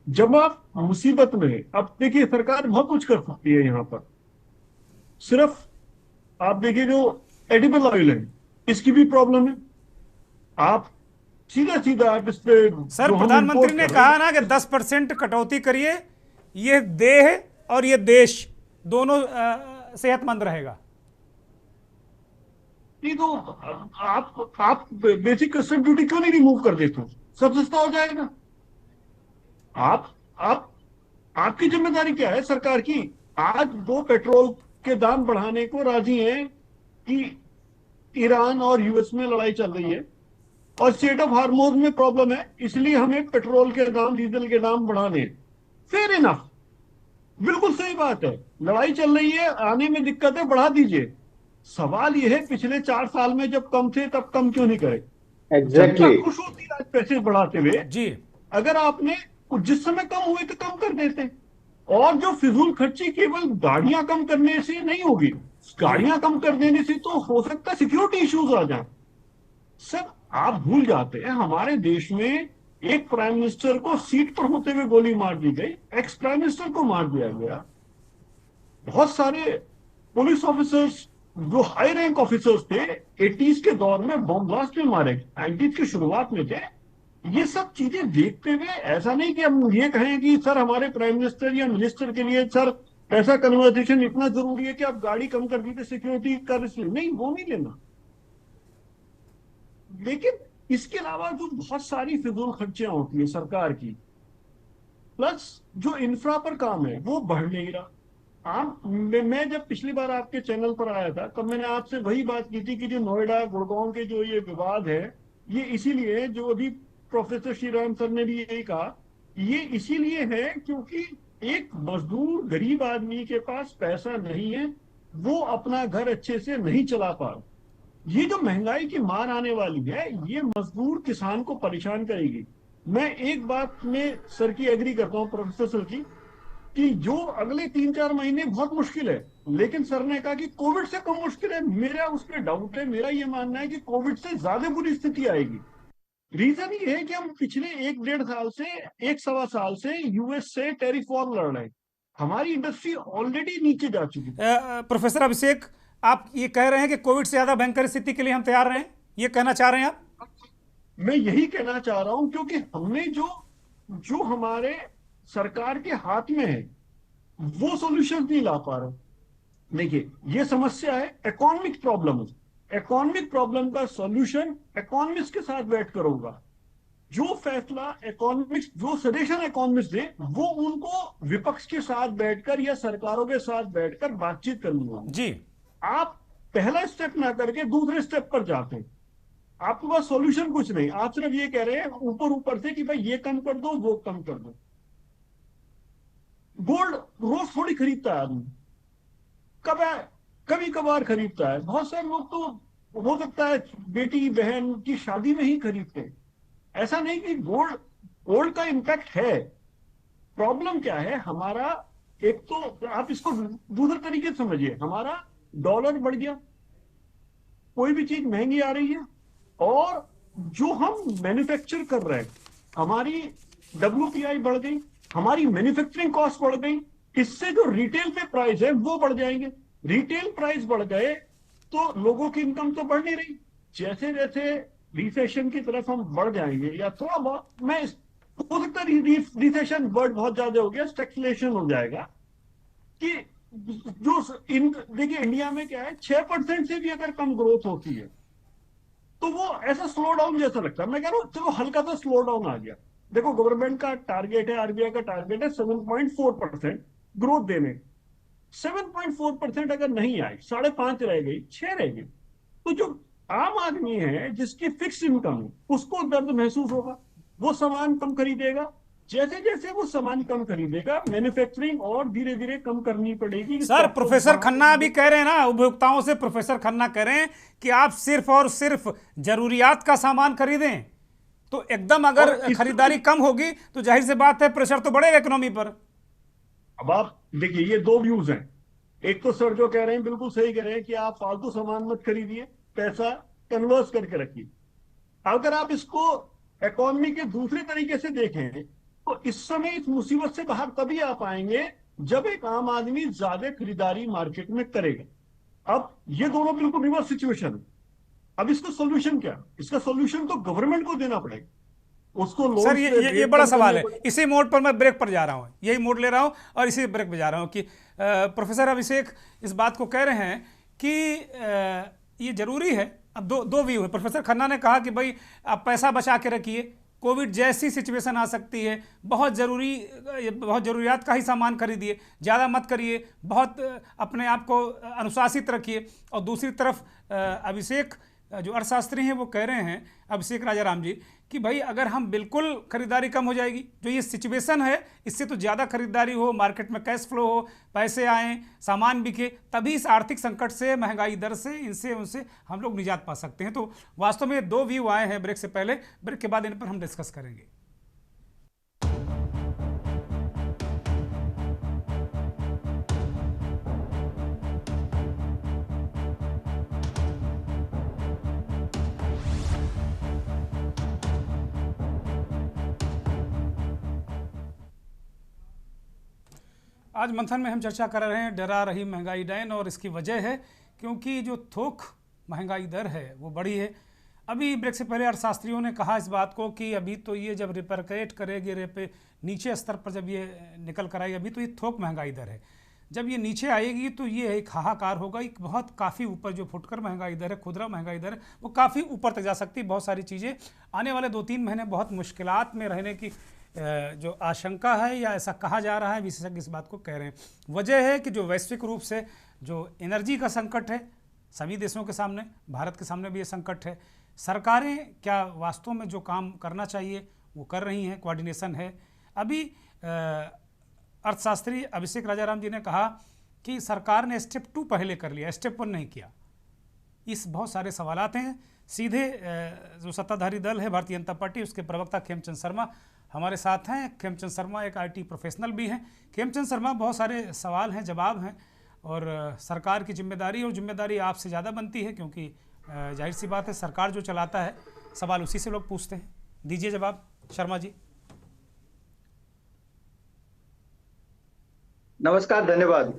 जब आप मुसीबत में। अब देखिए, सरकार बहुत कुछ कर सकती है यहाँ पर। सिर्फ आप देखिए, जो एडिबल ऑयल है इसकी भी प्रॉब्लम है। आप सीधा आप इस पे, सर प्रधानमंत्री ने कहा ना कि 10% कटौती करिए, ये देह और ये देश दोनों सेहतमंद रहेगा। नहीं तो आप बेसिक कस्टम ड्यूटी क्यों नहीं रिमूव कर देते? सब सस्ता हो जाएगा। आपकी जिम्मेदारी क्या है सरकार की? आज वो पेट्रोल के दाम बढ़ाने को राजी हैं कि ईरान और यूएस में लड़ाई चल रही है और स्टेट ऑफ हार्मोज में प्रॉब्लम है, इसलिए हमें पेट्रोल के दाम, डीजल के दाम बढ़ाने। फेयर इनफ, बिल्कुल सही बात है। लड़ाई चल रही है, आने में दिक्कत है, बढ़ा दीजिए। सवाल यह है, पिछले 4 साल में जब कम थे तब कम क्यों नहीं करे? एग्जैक्टली। खुश होती आज पैसे बढ़ाते हुए जी। अगर आपने जिस समय कम हुए तो कम कर देते। और जो फिजूल खर्ची केवल गाड़ियां कम करने से नहीं होगी, गाड़ियां कम कर देने से तो हो सकता है सिक्योरिटी इश्यूज आ जाए। सर, आप भूल जाते हैं हमारे देश में एक प्राइम मिनिस्टर को सीट पर होते हुए गोली मार दी गई, एक्स प्राइम मिनिस्टर को मार दिया गया, बहुत सारे पुलिस ऑफिसर्स जो हाई रैंक ऑफिसर्स थे 80s के दौर में बॉम्ब ब्लास्ट में मारे, 90s की शुरुआत में थे। ये सब चीजें देखते हुए ऐसा नहीं कि हम ये कहें कि सर हमारे प्राइम मिनिस्टर या मिनिस्टर के लिए सर ऐसा कन्वर्सेशन इतना जरूरी है कि आप गाड़ी कम कर दीजिए, सिक्योरिटी का रिस्क नहीं, वो नहीं लेना। लेकिन इसके अलावा जो बहुत सारी फिजूल खर्चियां होती है सरकार की, प्लस जो इंफ्रा पर काम है वो बढ़ नहीं रहा। मैं जब पिछली बार आपके चैनल पर आया था तब मैंने आपसे वही बात की थी कि जो नोएडा गुड़गांव के जो ये विवाद है, ये इसीलिए, जो अभी प्रोफेसर श्रीराम सर ने भी यही कहा, ये इसीलिए है क्योंकि एक मजदूर गरीब आदमी के पास पैसा नहीं है, वो अपना घर अच्छे से नहीं चला पा रहा। ये जो महंगाई की मार आने वाली है, ये मजदूर किसान को परेशान करेगी। मैं एक बात में सर की एग्री करता हूँ, प्रोफेसर सर की, कि जो अगले 3-4 महीने बहुत मुश्किल है, लेकिन सर ने कहा कि कोविड से कम मुश्किल है। मेरा उस पर डाउट है। मेरा ये मानना है कि कोविड से ज्यादा बुरी स्थिति आएगी। रीजन ये है कि हम पिछले 1-1.5 साल से 1-1.25 साल से यूएस से टैरिफ वॉर लड़ रहे हैं। हमारी इंडस्ट्री ऑलरेडी नीचे जा चुकी है। प्रोफेसर अभिषेक, आप ये कह रहे हैं कि कोविड से ज्यादा भयंकर स्थिति के लिए हम तैयार रहे, ये कहना चाह रहे हैं आप? मैं यही कहना चाह रहा हूं, क्योंकि हमने जो हमारे सरकार के हाथ में है वो सॉल्यूशन नहीं ला पा रहे। देखिए, ये समस्या है, इकोनॉमिक प्रॉब्लम है। इकोनॉमिक प्रॉब्लम का सॉल्यूशन इकोनॉमिस्ट के साथ बैठकर होगा। जो फैसला इकोनॉमिक्स, जो सजेशन इकोनॉमिस्ट दे, वो उनको विपक्ष के साथ बैठकर या सरकारों के साथ बैठकर बातचीत करनी होगी। जी, आप पहला स्टेप ना करके दूसरे स्टेप पर जाते हैं। आपके पास सॉल्यूशन कुछ नहीं, आप सिर्फ ये कह रहे हैं ऊपर ऊपर से कि भाई ये कम कर दो, वो कम कर दो। गोल्ड रोज थोड़ी खरीदता है आदमी, कभी कभार खरीदता है। बहुत सारे लोग तो हो सकता है बेटी बहन की शादी में ही खरीदते हैं। ऐसा नहीं कि गोल्ड का इंपैक्ट है। प्रॉब्लम क्या है हमारा? एक तो आप इसको दूसरे तरीके से समझिए, हमारा डॉलर बढ़ गया, कोई भी चीज महंगी आ रही है, और जो हम मैन्युफैक्चर कर रहे हैं, हमारी WPI बढ़ गई, हमारी मैन्युफैक्चरिंग कॉस्ट बढ़ गई। इससे जो रिटेल पे प्राइस है वो बढ़ जाएंगे। रिटेल प्राइस बढ़ गए तो लोगों की इनकम तो बढ़ नहीं रही। जैसे जैसे रिसेशन की तरफ हम बढ़ जाएंगे, या थोड़ा बहुत, मैं हो सकता है रिसेशन वर्ड बहुत ज्यादा हो गया, स्टैग्फ्लेशन हो जाएगा कि जो देखिए इंडिया में क्या है, 6% से भी अगर कम ग्रोथ होती है तो वो ऐसा स्लो डाउन जैसा लगता है। मैं कह रहा हूं चलो हल्का सा स्लो डाउन आ गया। देखो, गवर्नमेंट का टारगेट है, RBI का टारगेट है 7.4% ग्रोथ देने। 7.4% अगर नहीं आई, 5.5 रह गई, 6 रह गई, तो जो आम आदमी है जिसकी फिक्स इनकम है उसको दर्द महसूस होगा, वो सामान कम खरीदेगा। जैसे जैसे वो सामान कम खरीदेगा, मैन्युफैक्चरिंग और धीरे धीरे कम करनी पड़ेगी। सर, प्रोफेसर खन्ना अभी कह रहे हैं ना, उपभोक्ताओं से प्रोफेसर खन्ना कह रहे हैं कि आप सिर्फ और सिर्फ जरूरियात का सामान खरीदें, तो एकदम अगर खरीदारी कम होगी तो जाहिर सी बात है प्रेशर तो बढ़ेगा इकोनॉमी पर। अब आप देखिए, ये दो व्यूज हैं। एक तो सर जो कह रहे हैं बिल्कुल सही कह रहे हैं कि आप फालतू सामान मत खरीदिए, पैसा कन्वर्स करके रखिए। अगर आप इसको इकोनॉमी के दूसरे तरीके से देखें तो इस समय इस मुसीबत से बाहर तभी आ पाएंगे जब एक आम आदमी ज्यादा खरीदारी मार्केट में करेगा। अब ये दोनों बिल्कुल रिवर्स सिचुएशन है। अब इसका सोल्यूशन क्या? इसका सोल्यूशन तो गवर्नमेंट को देना पड़ेगा उसको। सर, ये बड़ा सवाल है। इसी मोड पर मैं ब्रेक पर जा रहा हूं, यही मोड ले रहा हूं और इसी ब्रेक पर जा रहा हूं कि प्रोफेसर अभिषेक इस बात को कह रहे हैं कि ये जरूरी है। अब दो व्यू है। प्रोफेसर खन्ना ने कहा कि भाई आप पैसा बचा के रखिए, कोविड जैसी सिचुएशन आ सकती है, बहुत ज़रूरियात का ही सामान खरीदिए, ज़्यादा मत करिए, बहुत अपने आप को अनुशासित रखिए। और दूसरी तरफ अभिषेक जो अर्थशास्त्री हैं वो कह रहे हैं, अभिषेक राजाराम जी, कि भाई अगर हम बिल्कुल खरीदारी कम हो जाएगी, जो ये सिचुएशन है इससे तो ज़्यादा खरीदारी हो, मार्केट में कैश फ्लो हो, पैसे आएँ, सामान बिके, तभी इस आर्थिक संकट से, महंगाई दर से, इनसे उनसे हम लोग निजात पा सकते हैं। तो वास्तव में दो व्यू आए हैं ब्रेक से पहले, ब्रेक के बाद इन पर हम डिस्कस करेंगे। आज मंथन में हम चर्चा कर रहे हैं डरा रही महंगाई डैन, और इसकी वजह है क्योंकि जो थोक महंगाई दर है वो बढ़ी है। अभी ब्रेक से पहले अर्थशास्त्रियों ने कहा इस बात को कि अभी तो ये जब रिपरकेट करेगी, रेपे नीचे स्तर पर जब ये निकल कर आएगी, अभी तो ये थोक महंगाई दर है, जब ये नीचे आएगी तो ये एक हाहाकार होगा। एक बहुत काफ़ी ऊपर जो फुटकर महंगाई दर है, खुदरा महंगाई दर है, वो काफ़ी ऊपर तक जा सकती है। बहुत सारी चीज़ें आने वाले 2-3 महीने बहुत मुश्किलात में रहने की जो आशंका है, या ऐसा कहा जा रहा है, विशेषज्ञ इस बात को कह रहे हैं। वजह है कि जो वैश्विक रूप से जो एनर्जी का संकट है सभी देशों के सामने, भारत के सामने भी ये संकट है। सरकारें क्या वास्तव में जो काम करना चाहिए वो कर रही हैं, कोऑर्डिनेशन है? अभी अर्थशास्त्री अभिषेक राजाराम जी ने कहा कि सरकार ने स्टेप 2 पहले कर लिया, स्टेप 1 नहीं किया। इस बहुत सारे सवालात हैं। सीधे जो सत्ताधारी दल है भारतीय जनता पार्टी, उसके प्रवक्ता खेमचंद शर्मा हमारे साथ हैं। खेमचंद शर्मा एक IT प्रोफेशनल भी हैं। खेमचंद शर्मा, बहुत सारे सवाल हैं, जवाब हैं, और सरकार की जिम्मेदारी आपसे ज़्यादा बनती है, क्योंकि जाहिर सी बात है सरकार जो चलाता है सवाल उसी से लोग पूछते हैं। दीजिए जवाब शर्मा जी। नमस्कार, धन्यवाद।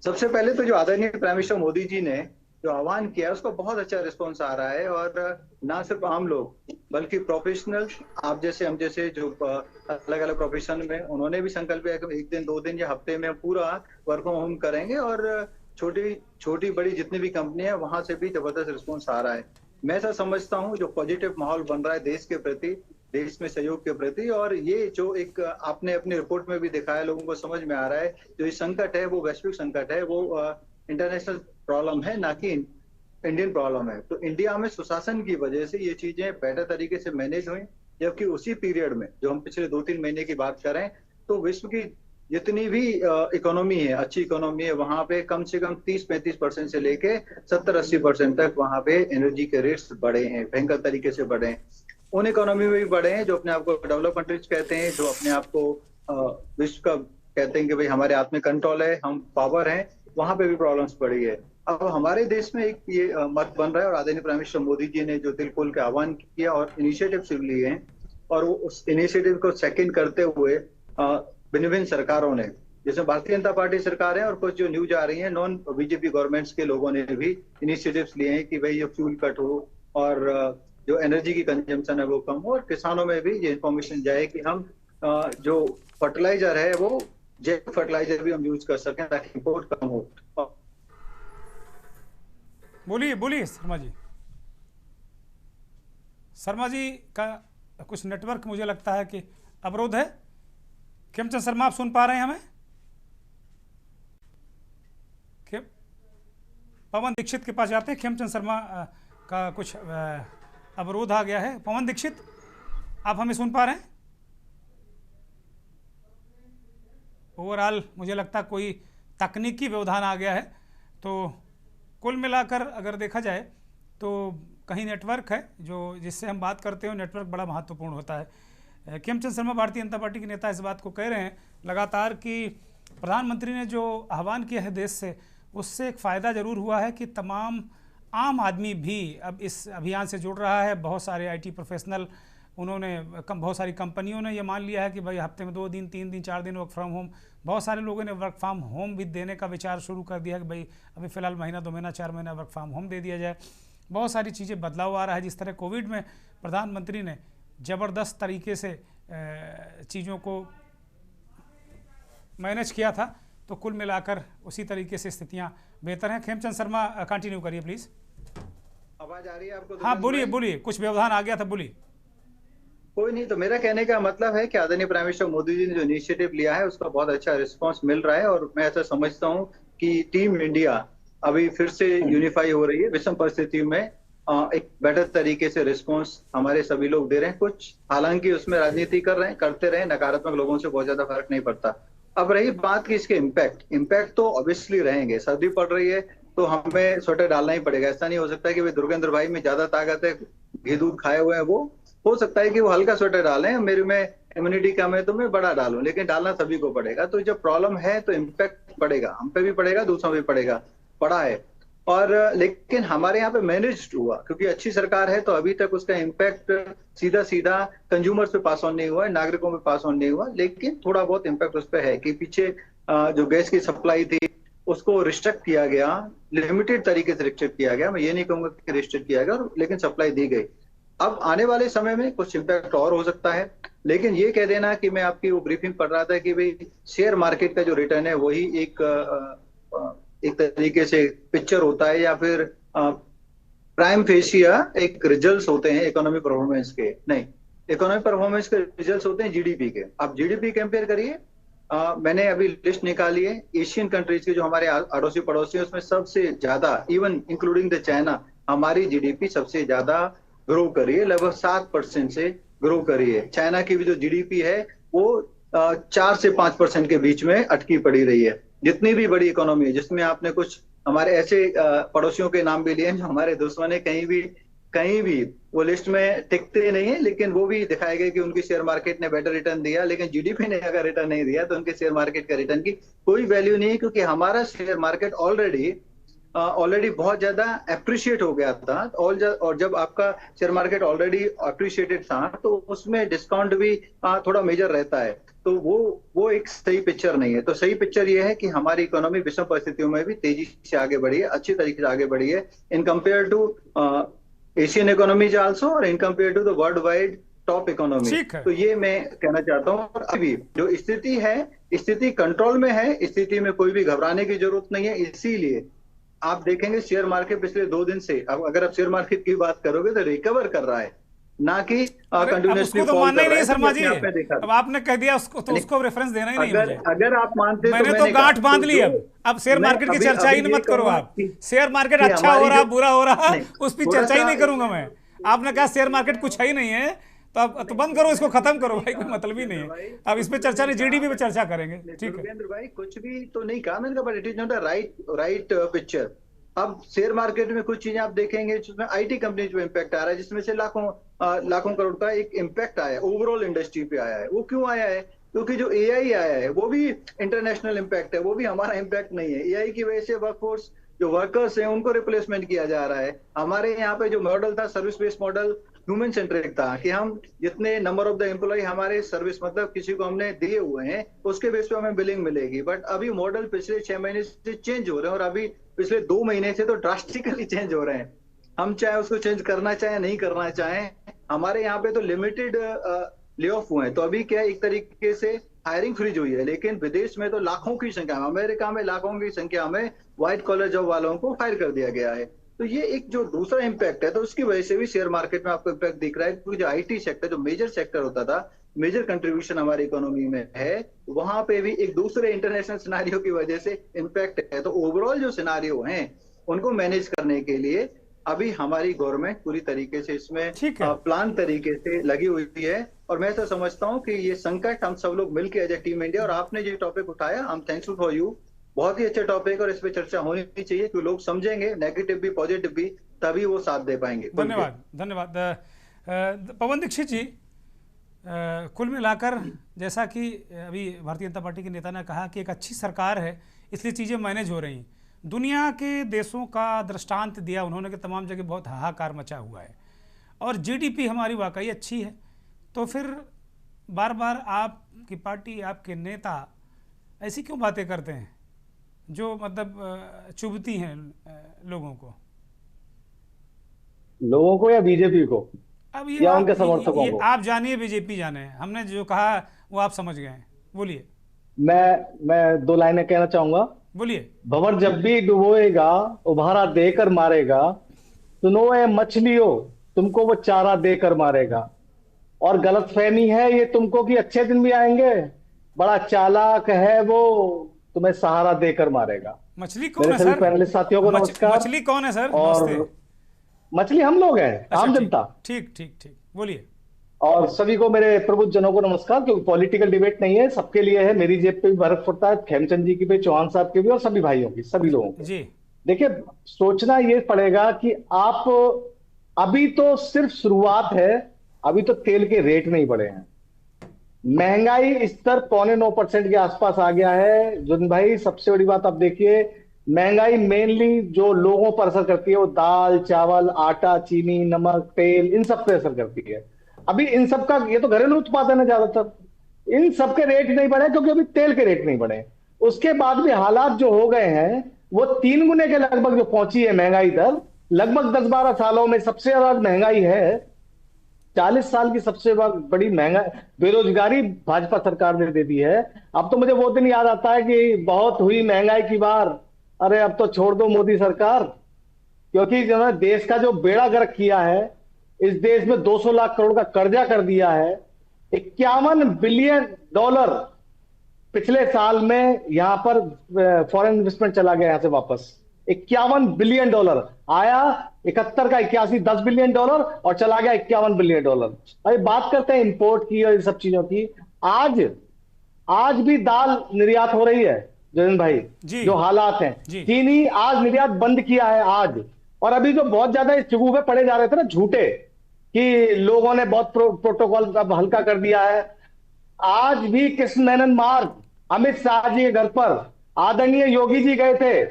सबसे पहले तो जो आदरणीय प्राइम मिनिस्टर मोदी जी ने जो आह्वान किया उसका बहुत अच्छा रिस्पॉन्स आ रहा है, और ना सिर्फ आम लोग बल्कि प्रोफेशनल, आप जैसे हम जैसे जो अलग अलग प्रोफेशन में, उन्होंने भी संकल्प लिया कि 1 दिन 2 दिन या हफ्ते में पूरा वर्क फ्रॉम होम करेंगे, और छोटी बड़ी जितनी भी कंपनी है वहां से भी जबरदस्त रिस्पॉन्स आ रहा है। मैं ऐसा समझता हूँ जो पॉजिटिव माहौल बन रहा है देश के प्रति, देश में सहयोग के प्रति, और ये जो एक आपने अपनी रिपोर्ट में भी दिखाया, लोगों को समझ में आ रहा है जो ये संकट है वो वैश्विक संकट है, वो इंटरनेशनल प्रॉब्लम है, ना कि इंडियन प्रॉब्लम है। तो इंडिया में सुशासन की वजह से ये चीजें बेटर तरीके से मैनेज हुई, जबकि उसी पीरियड में जो हम पिछले 2-3 महीने की बात करें तो विश्व की जितनी भी इकोनॉमी है, अच्छी इकोनॉमी है, वहां पे कम से कम 30-35% से लेके 70-80% तक वहां पे एनर्जी के रेट्स बढ़े हैं, भयंकर तरीके से बढ़े हैं। उन इकोनॉमी में भी बढ़े हैं जो अपने आप को डेवलप कंट्रीज कहते हैं, जो अपने आप को विश्व का कहते हैं कि भाई हमारे हाथ में कंट्रोल है, हम पावर हैं, वहां पे भी प्रॉब्लम्स बढ़ी है। अब हमारे देश में एक ये मत बन रहा है, और आदरणीय प्राइम मिनिस्टर मोदी जी ने जो दिल खोल के आह्वान किया और इनिशिएटिव लिए हैं, और वो उस इनिशिएटिव को सेकंड करते हुए भिन्न भिन्न सरकारों ने, जैसे भारतीय जनता पार्टी सरकार है और कुछ जो न्यूज आ रही है नॉन बीजेपी गवर्नमेंट्स के लोगों ने भी इनिशिएटिव्स लिए हैं कि भाई ये फ्यूल कट हो और जो एनर्जी की कंजम्पशन है वो कम हो, और किसानों में भी ये इन्फॉर्मेशन जाए कि हम जो फर्टिलाइजर है वो जैविक फर्टिलाइजर भी हम यूज कर सकें ताकि इंपोर्ट कम हो। बोलिए शर्मा जी। शर्मा जी का कुछ नेटवर्क मुझे लगता है कि अवरोध है। खेमचंद शर्मा, आप सुन पा रहे हैं हमें? पवन दीक्षित के पास जाते हैं। खेमचंद शर्मा का कुछ अवरोध आ गया है। पवन दीक्षित, आप हमें सुन पा रहे हैं? ओवरऑल मुझे लगता है कोई तकनीकी व्यवधान आ गया है। तो कुल मिलाकर अगर देखा जाए तो कहीं नेटवर्क है जो जिससे हम बात करते हो, नेटवर्क बड़ा महत्वपूर्ण होता है। खेमचंद शर्मा भारतीय जनता पार्टी के नेता इस बात को कह रहे हैं लगातार कि प्रधानमंत्री ने जो आह्वान किया है देश से, उससे एक फ़ायदा ज़रूर हुआ है कि तमाम आम आदमी भी अब इस अभियान से जुड़ रहा है। बहुत सारे आईटी प्रोफेशनल, उन्होंने बहुत सारी कंपनियों ने ये मान लिया है कि भाई हफ्ते में 2 दिन 3 दिन 4 दिन वर्क फ्रॉम होम। बहुत सारे लोगों ने वर्क फ्रॉम होम भी देने का विचार शुरू कर दिया कि भाई अभी फ़िलहाल महीना 2 महीना 4 महीना वर्क फ्रॉम होम दे दिया जाए। बहुत सारी चीज़ें बदलाव आ रहा है। जिस तरह कोविड में प्रधानमंत्री ने ज़बरदस्त तरीके से चीज़ों को मैनेज किया था, तो कुल मिलाकर उसी तरीके से स्थितियां बेहतर हैं। खेमचंद शर्मा कंटिन्यू करिए प्लीज़। आवाज़ आ रही है आपको? हाँ बोलिए, कुछ व्यवधान आ गया था, बोलिए। कोई नहीं, तो मेरा कहने का मतलब है कि आदरणीय प्राइम मिनिस्टर मोदी जी ने जो इनिशिएटिव लिया है उसका बहुत अच्छा रिस्पांस मिल रहा है, और मैं ऐसा समझता हूं कि टीम इंडिया अभी फिर से यूनिफाई हो रही है। विषम परिस्थितियों में एक बेटर तरीके से रिस्पांस हमारे सभी लोग दे रहे हैं। कुछ हालांकि उसमें राजनीति करते रहे, नकारात्मक लोगों से बहुत ज्यादा फर्क नहीं पड़ता। अब रही बात की इसके इम्पैक्ट तो ऑब्वियसली रहेंगे। सर्दी पड़ रही है तो हमें स्वेटर डालना ही पड़ेगा। ऐसा नहीं हो सकता कि भाई दुर्गेंद्र भाई में ज्यादा ताकत है, घी दूध खाए हुए हैं, वो हो सकता है कि वो हल्का स्वेटर डालें, मेरे में इम्यूनिटी कम है तो मैं बड़ा डालूं, लेकिन डालना सभी को पड़ेगा। तो जब प्रॉब्लम है तो इम्पैक्ट पड़ेगा, हम पे भी पड़ेगा, दूसरों पे भी पड़ा है। और लेकिन हमारे यहाँ पे मैनेज्ड हुआ, क्योंकि अच्छी सरकार है तो अभी तक उसका इम्पैक्ट सीधा कंज्यूमर्स पे पास ऑन नहीं हुआ है, नागरिकों पे पास ऑन नहीं हुआ, लेकिन थोड़ा बहुत इम्पैक्ट उस पर है कि पीछे जो गैस की सप्लाई थी उसको रिस्ट्रिक्ट किया गया, लिमिटेड तरीके से रिस्ट्रिक्ट किया गया। मैं ये नहीं कहूंगा कि रिस्ट्रिक्ट किया गया, लेकिन सप्लाई दी गई। अब आने वाले समय में कुछ इम्पैक्ट और हो सकता है, लेकिन ये कह देना कि मैं आपकी वो ब्रीफिंग पढ़ रहा था कि भाई शेयर मार्केट का जो रिटर्न है वही एक तरीके से पिक्चर होता है, या फिर प्राइम फेशिया एक रिजल्ट्स होते हैं इकोनॉमी परफॉर्मेंस के। नहीं, इकोनॉमी परफॉर्मेंस के रिजल्ट्स होते हैं जीडीपी के। आप जीडीपी कंपेयर करिए। मैंने अभी लिस्ट निकाली है एशियन कंट्रीज के, जो हमारे अड़ोसी पड़ोसी है, उसमें सबसे ज्यादा, इवन इंक्लूडिंग द चाइना, हमारी जीडीपी सबसे ज्यादा ग्रो करी है, लगभग 7% से ग्रो करी है। चाइना की भी जो जीडीपी है वो 4 से 5% के बीच में अटकी पड़ी रही है। जितनी भी बड़ी इकोनॉमी है, जिसमें आपने कुछ हमारे ऐसे पड़ोसियों के नाम भी लिए हैं जो हमारे दुश्मन है, कहीं भी वो लिस्ट में टिकते नहीं है, लेकिन वो भी दिखाए गए कि उनकी शेयर मार्केट ने बेटर रिटर्न दिया, लेकिन जीडीपी ने अगर रिटर्न नहीं दिया तो उनके शेयर मार्केट का रिटर्न की कोई वैल्यू नहीं है, क्योंकि हमारा शेयर मार्केट ऑलरेडी ऑलरेडी बहुत ज्यादा अप्रिशिएट हो गया था, और जब आपका शेयर मार्केट ऑलरेडी अप्रिशिएटेड था तो उसमें डिस्काउंट भी थोड़ा मेजर रहता है। तो वो एक सही पिक्चर नहीं है। तो सही पिक्चर ये है कि हमारी इकोनॉमी विषम परिस्थितियों में भी तेजी से आगे बढ़ी है, अच्छी तरीके से आगे बढ़ी है in compare to Asian economies also और in compare to the worldwide top economy. तो ये मैं कहना चाहता हूँ। और अभी जो स्थिति है, स्थिति कंट्रोल में है, स्थिति में कोई भी घबराने की जरूरत नहीं है। इसीलिए आप देखेंगे शेयर मार्केट पिछले 2 दिन से, अब अगर आप शेयर मार्केट की बात करोगे तो रिकवर कर रहा है, ना कि कंटिन्यूअसली उसको तो मानना ही नहीं है शर्मा जी। अब आपने कह दिया उसको, तो उसको रेफरेंस देना ही नहीं है। अगर आप मानते मैंने तो गांठ बांध ली। अब शेयर मार्केट की चर्चा ही मत करो आप। शेयर मार्केट अच्छा हो रहा बुरा हो रहा उस पर चर्चा ही नहीं करूंगा मैं। आपने कहा शेयर मार्केट कुछ है ही नहीं है, तो अब तो बंद करो, इसको खत्म करो भाई, कोई मतलब ही नहीं है। अब इस पे चर्चा नहीं, जीडीपी पे चर्चा करेंगे। ठीक है भाई, कुछ भी तो नहीं कहा मैंने, but it is not a right picture. अब शेयर मार्केट में कुछ चीजें आप देखेंगे जिसमें आईटी कंपनी पे इम्पैक्ट आ रहा है, जिसमें से लाखों करोड़ का एक इम्पैक्ट आया है, ओवरऑल इंडस्ट्री पे आया है। वो क्यों आया है? क्योंकि जो एआई आया है वो भी इंटरनेशनल इम्पैक्ट है, वो भी हमारा इम्पैक्ट नहीं है। एआई की वजह से वर्कफोर्स, जो वर्कर्स हैं, उनको रिप्लेसमेंट किया जा रहा है। हमारे यहाँ पे जो मॉडल था, service based model, human centric था, कि हम जितने नंबर ऑफ द एम्प्लॉय हमारे सर्विस, मतलब किसी को हमने दिए हुए हैं, उसके बेस पे हमें बिलिंग मिलेगी। बट अभी मॉडल पिछले 6 महीने से चेंज हो रहे हैं, और अभी पिछले 2 महीने से तो ड्रास्टिकली चेंज हो रहे हैं। हम चाहे उसको चेंज करना चाहे नहीं करना चाहें, हमारे यहाँ पे तो लिमिटेड ले ऑफ हुए हैं। तो अभी क्या, एक तरीके से हायरिंग फ्रीज हुई है, लेकिन विदेश में तो लाखों की संख्या में, अमेरिका में लाखों की संख्या में व्हाइट कॉलर जॉब वालों को फायर कर दिया गया है। तो ये एक जो दूसरा इम्पैक्ट है, तो उसकी वजह से भी शेयर मार्केट में आपको इम्पैक्ट दिख रहा है। क्योंकि जो आईटी सेक्टर, जो मेजर सेक्टर होता था, मेजर कंट्रीब्यूशन हमारी इकोनॉमी में है, वहां पे भी एक दूसरे इंटरनेशनल सिनारियो की वजह से इम्पैक्ट है। तो ओवरऑल जो सिनारियो हैं उनको मैनेज करने के लिए अभी हमारी गवर्नमेंट पूरी तरीके से इसमें प्लान तरीके से लगी हुई है। और मैं तो समझता हूँ कि ये संकट हम सब लोग मिलकर एज ए टीम इंडिया, और आपने जो टॉपिक उठाया, I am thankful for you, बहुत ही अच्छा टॉपिक, और इस पे चर्चा होनी चाहिए, क्योंकि लोग समझेंगे, नेगेटिव भी पॉजिटिव भी, तभी वो साथ दे पाएंगे। धन्यवाद, धन्यवाद। पवन दीक्षित जी, कुल मिलाकर जैसा कि अभी भारतीय जनता पार्टी के नेता ने कहा कि एक अच्छी सरकार है, इसलिए चीज़ें मैनेज हो रही। दुनिया के देशों का दृष्टांत दिया उन्होंने कि तमाम जगह बहुत हाहाकार मचा हुआ है, और जीडीपी हमारी वाकई अच्छी है। तो फिर बार बार आपकी पार्टी, आपके नेता ऐसी क्यों बातें करते हैं जो मतलब चुभती हैं लोगों को या बीजेपी को, अब या उनके समर्थकों को? आप जानिए, बीजेपी जाने, हमने जो कहा वो आप समझ गए। बोलिए। मैं 2 लाइनें कहना चाहूंगा। बोलिए। भंवर जब भी डुबोएगा उभारा देकर मारेगा, सुनो ए मछलियों तुमको वो चारा देकर मारेगा। और गलतफहमी है ये तुमको कि अच्छे दिन भी आएंगे, बड़ा चालाक है वो, तुम्हें सहारा देकर मारेगा। मछली कौन है सर? पैनलिस्ट साथियों को नमस्कार। मछली कौन है सर? और मछली हम लोग हैं, आम जनता। ठीक ठीक ठीक, बोलिए। और सभी को मेरे प्रबुद्ध जनों को नमस्कार। क्योंकि पॉलिटिकल डिबेट नहीं है, सबके लिए है। मेरी जेब पे भी बर्फ फुटता है, खेमचंद जी की भी, चौहान साहब की भी, और सभी भाइयों की, सभी लोगों की जी। देखिए, सोचना ये पड़ेगा कि आप, अभी तो सिर्फ शुरुआत है, अभी तो तेल के रेट नहीं बढ़े हैं, महंगाई स्तर 9.25% के आसपास आ गया है। जुन भाई, सबसे बड़ी बात आप देखिए, महंगाई मेनली जो लोगों पर असर करती है वो दाल, चावल, आटा, चीनी, नमक, तेल, इन सब पे असर करती है। अभी इन सब का, ये तो घरेलू उत्पादन है ज्यादातर, इन सब के रेट नहीं बढ़े क्योंकि अभी तेल के रेट नहीं बढ़े। उसके बाद भी हालात जो हो गए हैं वो 3 गुने के लगभग जो पहुंची है महंगाई दर, लगभग 10-12 सालों में सबसे ज्यादा महंगाई है। 40 साल की सबसे बड़ी महंगाई, बेरोजगारी भाजपा सरकार ने दे दी है। अब तो मुझे वो दिन याद आता है कि बहुत हुई महंगाई की बार, अरे अब तो छोड़ दो मोदी सरकार, क्योंकि जो है देश का जो बेड़ा गर्क किया है, इस देश में 200 लाख करोड़ का कर्जा कर दिया है। $51 बिलियन पिछले साल में यहां पर फॉरेन इन्वेस्टमेंट चला गया यहां से वापस। $51 बिलियन आया, 71 का 81, $10 बिलियन और चला गया $51 बिलियन। अरे बात करते हैं इंपोर्ट की और इन सब चीजों की। आज भी दाल निर्यात हो रही है जयंत भाई, जो हालात हैं। चीनी आज निर्यात बंद किया है आज। और अभी जो बहुत ज्यादा चुगुबे पड़े जा रहे थे ना झूठे, कि लोगों ने बहुत प्रोटोकॉल का हल्का कर दिया है, आज भी कृष्ण मेनन मार्ग, अमित शाह जी के घर पर आदरणीय योगी जी गए थे,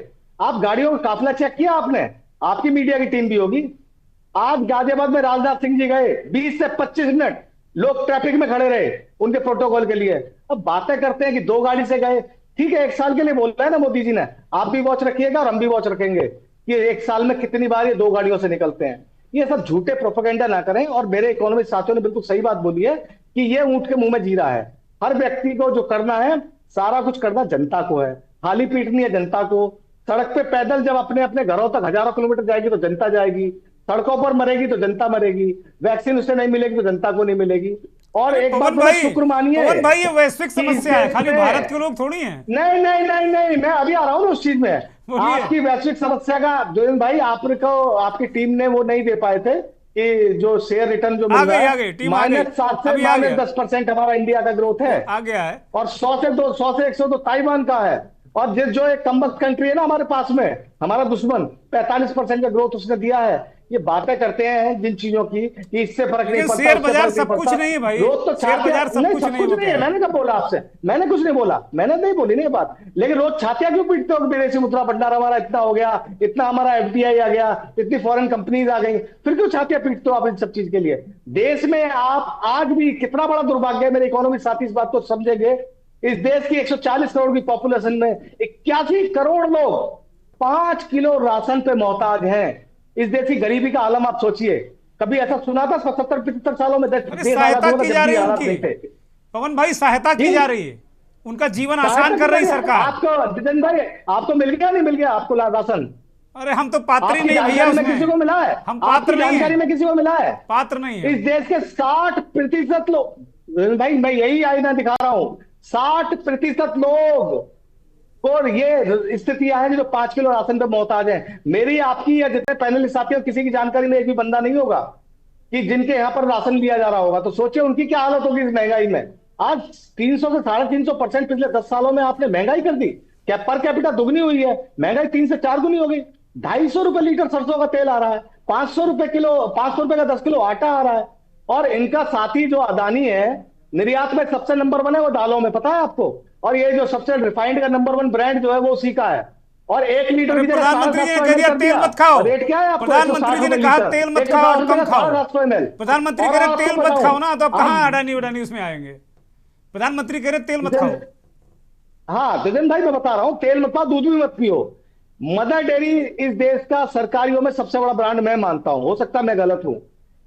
आप गाड़ियों का काफिला चेक किया आपने? आपकी मीडिया की टीम भी होगी। आज गाजियाबाद में राजनाथ सिंह जी गए, 20 से 25 मिनट लोग ट्रैफिक में खड़े रहे उनके प्रोटोकॉल के लिए। अब बातें करते हैं कि 2 गाड़ी से गए। ठीक है, 1 साल के लिए बोल रहे हैं ना मोदी जी ने, आप भी वॉच रखिएगा और हम भी वॉच रखेंगे कि 1 साल में कितनी बार ये 2 गाड़ियों से निकलते हैं। ये सब झूठे प्रोपेगेंडा ना करें। और मेरे इकोनॉमिस्ट साथियों ने बिल्कुल सही बात बोली है कि ये ऊंट के मुंह में जीरा है। हर व्यक्ति को जो करना है, सारा कुछ करना जनता को है, थाली पीटनी है जनता को। सड़क पे पैदल जब अपने अपने घरों तक हजारों किलोमीटर जाएगी तो जनता जाएगी, सड़कों पर मरेगी तो जनता मरेगी, वैक्सीन उसे नहीं मिलेगी तो जनता को नहीं मिलेगी। और एक बात भाई, शुक्र मानिए, पवन भाई, ये वैश्विक समस्या है, खाली भारत के लोग थोड़ी हैं। नहीं नहीं नहीं नहीं, मैं अभी आ रहा हूं ना उस चीज में। आपकी वैश्विक समस्या का जोगिंदर भाई, आपको आपकी टीम ने वो नहीं दे पाए थे कि जो शेयर रिटर्न जो मिल रहा है -7 से -10% हमारा इंडिया का ग्रोथ है, आ गया है। और 100 से 100 तो ताइवान का है। और जो एक कम्बख्त कंट्री है ना हमारे पास में, हमारा दुश्मन, 45% का ग्रोथ उसने दिया है। ये बातें करते हैं जिन चीजों की कि इससे फर्क नहीं पड़ता, शेयर बाजार सब कुछ नहीं है भाई, रोज तो शेयर बाजार सब कुछ नहीं है। मैंने कब बोला आपसे? मैंने कुछ नहीं बोला, मैंने नहीं बोली नहीं बात। लेकिन रोज छातियां क्यों पीटते हो? विदेशी मुद्रा भंडार हमारा इतना हो गया, इतना हमारा FDI आ गया, इतनी फॉरेन कंपनीज आ गई, फिर क्यों छातियां पीटते हो आप इन सब चीज के लिए? देश में आप आज भी, कितना बड़ा दुर्भाग्य है, मेरे इकोनॉमिक साथी इस बात को समझेंगे, इस देश की 140 करोड़ की पॉपुलेशन में 81 करोड़ लोग 5 किलो राशन पे मोहताज हैं। इस देश की गरीबी का आलम आप सोचिए। कभी ऐसा सुना था 70-75 सालों में? सहायता की जा रही है उनकी, पवन भाई, सहायता की जा रही है, उनका जीवन आसान कर रही सरकार। आपको जितेंद्र भाई, आपको मिल गया नहीं मिल गया आपको राशन? अरे हम तो पात्र ही नहीं भैया, उसमें किसी को मिला है? हम पात्र नहीं, जानकारी में किसी को मिला है? पात्र नहीं है। इस देश के 60% लोग, भाई मैं यही आईना दिखा रहा हूं, 60% लोग और ये स्थितियां हैं जो 5 किलो राशन पे मोहताज हैं। मेरी, आपकी या जितने पैनलिस्ट साथी, किसी की जानकारी में एक भी बंदा नहीं होगा कि जिनके यहां पर राशन लिया जा रहा होगा। तो सोचिए उनकी क्या हालत होगी इस महंगाई में। आज 300 से 350% पिछले 10 सालों में आपने महंगाई कर दी। क्या पर कैपिटा दुगनी हुई है? महंगाई 3 से 4 गुनी हो गई। 250 रुपए लीटर सरसों का तेल आ रहा है, 500 रुपए का 10 किलो आटा आ रहा है। और इनका साथी जो अदानी है, निर्यात में सबसे नंबर 1 है वो दालों में, पता है आपको? और ये जो सबसे रिफाइंड का नंबर 1 ब्रांड जो है वो उसी का है। और 1 लीटर की जगह प्रधानमंत्री ने कह दिया तेल मत खाओ। रेट क्या है आपको? प्रधानमंत्री जी ने कहा तेल मत खाओ, कम खाओ। प्रधानमंत्री कह रहे तेल मत खाओ ना, तो अब कहां अडानी उसमें आएंगे? प्रधानमंत्री कह रहे तेल मत खाओ। हाँ जितेंद्र भाई, मैं बता रहा हूं, तेल मत खाओ, दूध भी मत पियो। मदर डेयरी इस देश का सरकारियों में सबसे बड़ा ब्रांड मैं मानता हूं, हो सकता है मैं गलत हूं,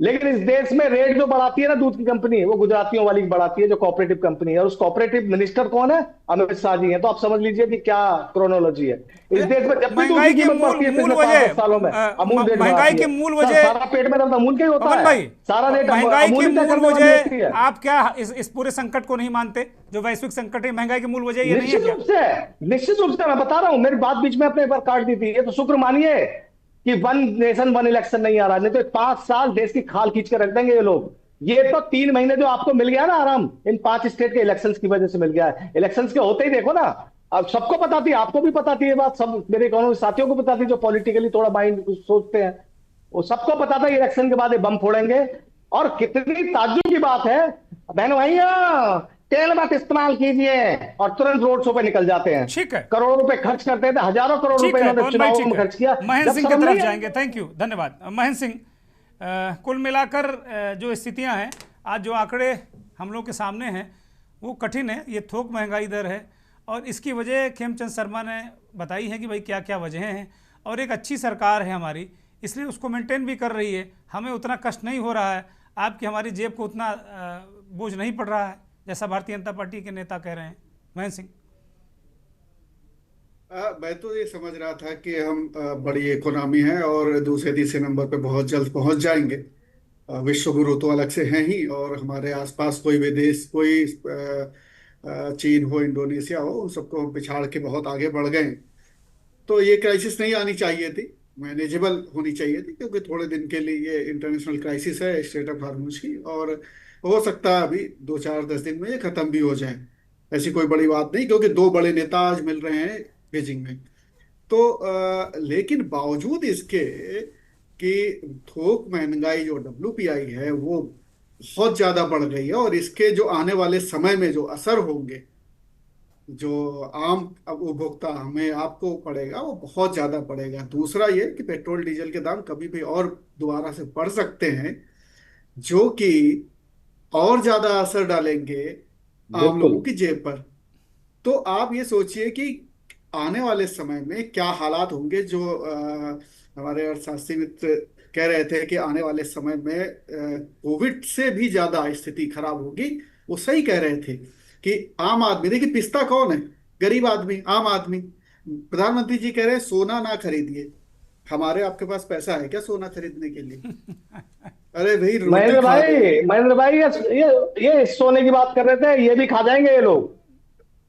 लेकिन इस देश में रेट जो बढ़ाती है ना दूध की कंपनी, वो गुजरातियों वाली बढ़ाती है, जो कोऑपरेटिव कंपनी है। और उस कोऑपरेटिव मिनिस्टर कौन है? अमित शाह जी हैं। तो आप समझ लीजिए कि क्या क्रोनोलॉजी है इस देश में। जब भी दूध की कीमत बढ़ती है पिछले 5 सालों में, अमूल रेट महंगाई की मूल वजह, सारा पेट में दर्द अमूल का ही होता है, सारा रेट महंगाई की मूल वजह। आप क्या इस पूरे संकट को नहीं मानते जो वैश्विक संकट है? महंगाई की मूल वजह ये नहीं है? निश्चित रूप से मैं बता रहा हूं, मेरी बात बीच में अपने एक बार काट दी थी। ये तो शुक्र मानिए कि 1 नेशन 1 इलेक्शन नहीं आ रहा, नहीं तो 5 साल देश की खाल खींच के रख देंगे ये लोग। ये तो 3 महीने जो आपको मिल गया ना आराम, इन 5 स्टेट के इलेक्शंस की वजह से मिल गया है। इलेक्शंस के होते ही देखो ना, अब सबको पता थी, आपको भी पता थी ये बात, सब मेरे इकोनॉमिक साथियों को पता थी जो पॉलिटिकली थोड़ा माइंड सोचते हैं, वो सबको पता था इलेक्शन के बाद ये बम फोड़ेंगे। और कितनी ताज्जुब की बात है, बहनों भाइयों, तेल मत इस्तेमाल कीजिए, और तुरंत रोड शो पे निकल जाते हैं। ठीक है, करोड़ों रुपए खर्च करते थे, हजारों करोड़ रुपए चुनाव में खर्च किया। महेंद्र सिंह की तरफ जाएंगे। थैंक यू, धन्यवाद महेंद्र सिंह। कुल मिलाकर जो स्थितियां हैं, आज जो आंकड़े हम लोग के सामने हैं वो कठिन है। ये थोक महंगाई दर है और इसकी वजह खेमचंद शर्मा ने बताई है कि भाई क्या क्या वजहें हैं। और एक अच्छी सरकार है हमारी, इसलिए उसको मेंटेन भी कर रही है, हमें उतना कष्ट नहीं हो रहा है, आपकी हमारी जेब को उतना बोझ नहीं पड़ रहा है जैसा भारतीय जनता पार्टी के नेता कह रहे हैं। महेंद्र सिंह, मैं तो ये समझ रहा था कि हम बड़ी इकोनॉमी है और दूसरे तीसरे नंबर पे बहुत जल्द पहुंच जाएंगे। विश्व गुरु तो अलग से हैं ही, और हमारे आसपास कोई भी देश, कोई चीन हो, इंडोनेशिया हो, उन सबको हम पिछाड़ के बहुत आगे बढ़ गए। तो ये क्राइसिस नहीं आनी चाहिए थी, मैनेजेबल होनी चाहिए थी, क्योंकि थोड़े दिन के लिए ये इंटरनेशनल क्राइसिस है स्ट्रेट ऑफ हार्मुज की, और हो सकता है अभी 2-4-10 दिन में ये खत्म भी हो जाए। ऐसी कोई बड़ी बात नहीं, क्योंकि 2 बड़े नेता आज मिल रहे हैं बीजिंग में। तो लेकिन बावजूद इसके कि थोक महंगाई जो WPI है वो बहुत ज्यादा बढ़ गई है, और इसके जो आने वाले समय में जो असर होंगे जो आम अब उपभोक्ता हमें आपको पड़ेगा वो बहुत ज्यादा पड़ेगा। दूसरा ये कि पेट्रोल डीजल के दाम कभी भी और दोबारा से बढ़ सकते हैं, जो कि और ज्यादा असर डालेंगे आम लोगों की जेब पर। तो आप ये सोचिए कि आने वाले समय में क्या हालात होंगे। जो हमारे अर्थशास्त्री मित्र कह रहे थे कि आने वाले समय में कोविड से भी ज्यादा स्थिति खराब होगी, वो सही कह रहे थे कि आम आदमी, देखिए पिसता कौन है? गरीब आदमी, आम आदमी। प्रधानमंत्री जी कह रहे हैं सोना ना खरीदिए। हमारे आपके पास पैसा है क्या सोना खरीदने के लिए? अरे भाई महेंद्र भाई ये सोने की बात कर रहे थे, ये भी खा जाएंगे ये लोग।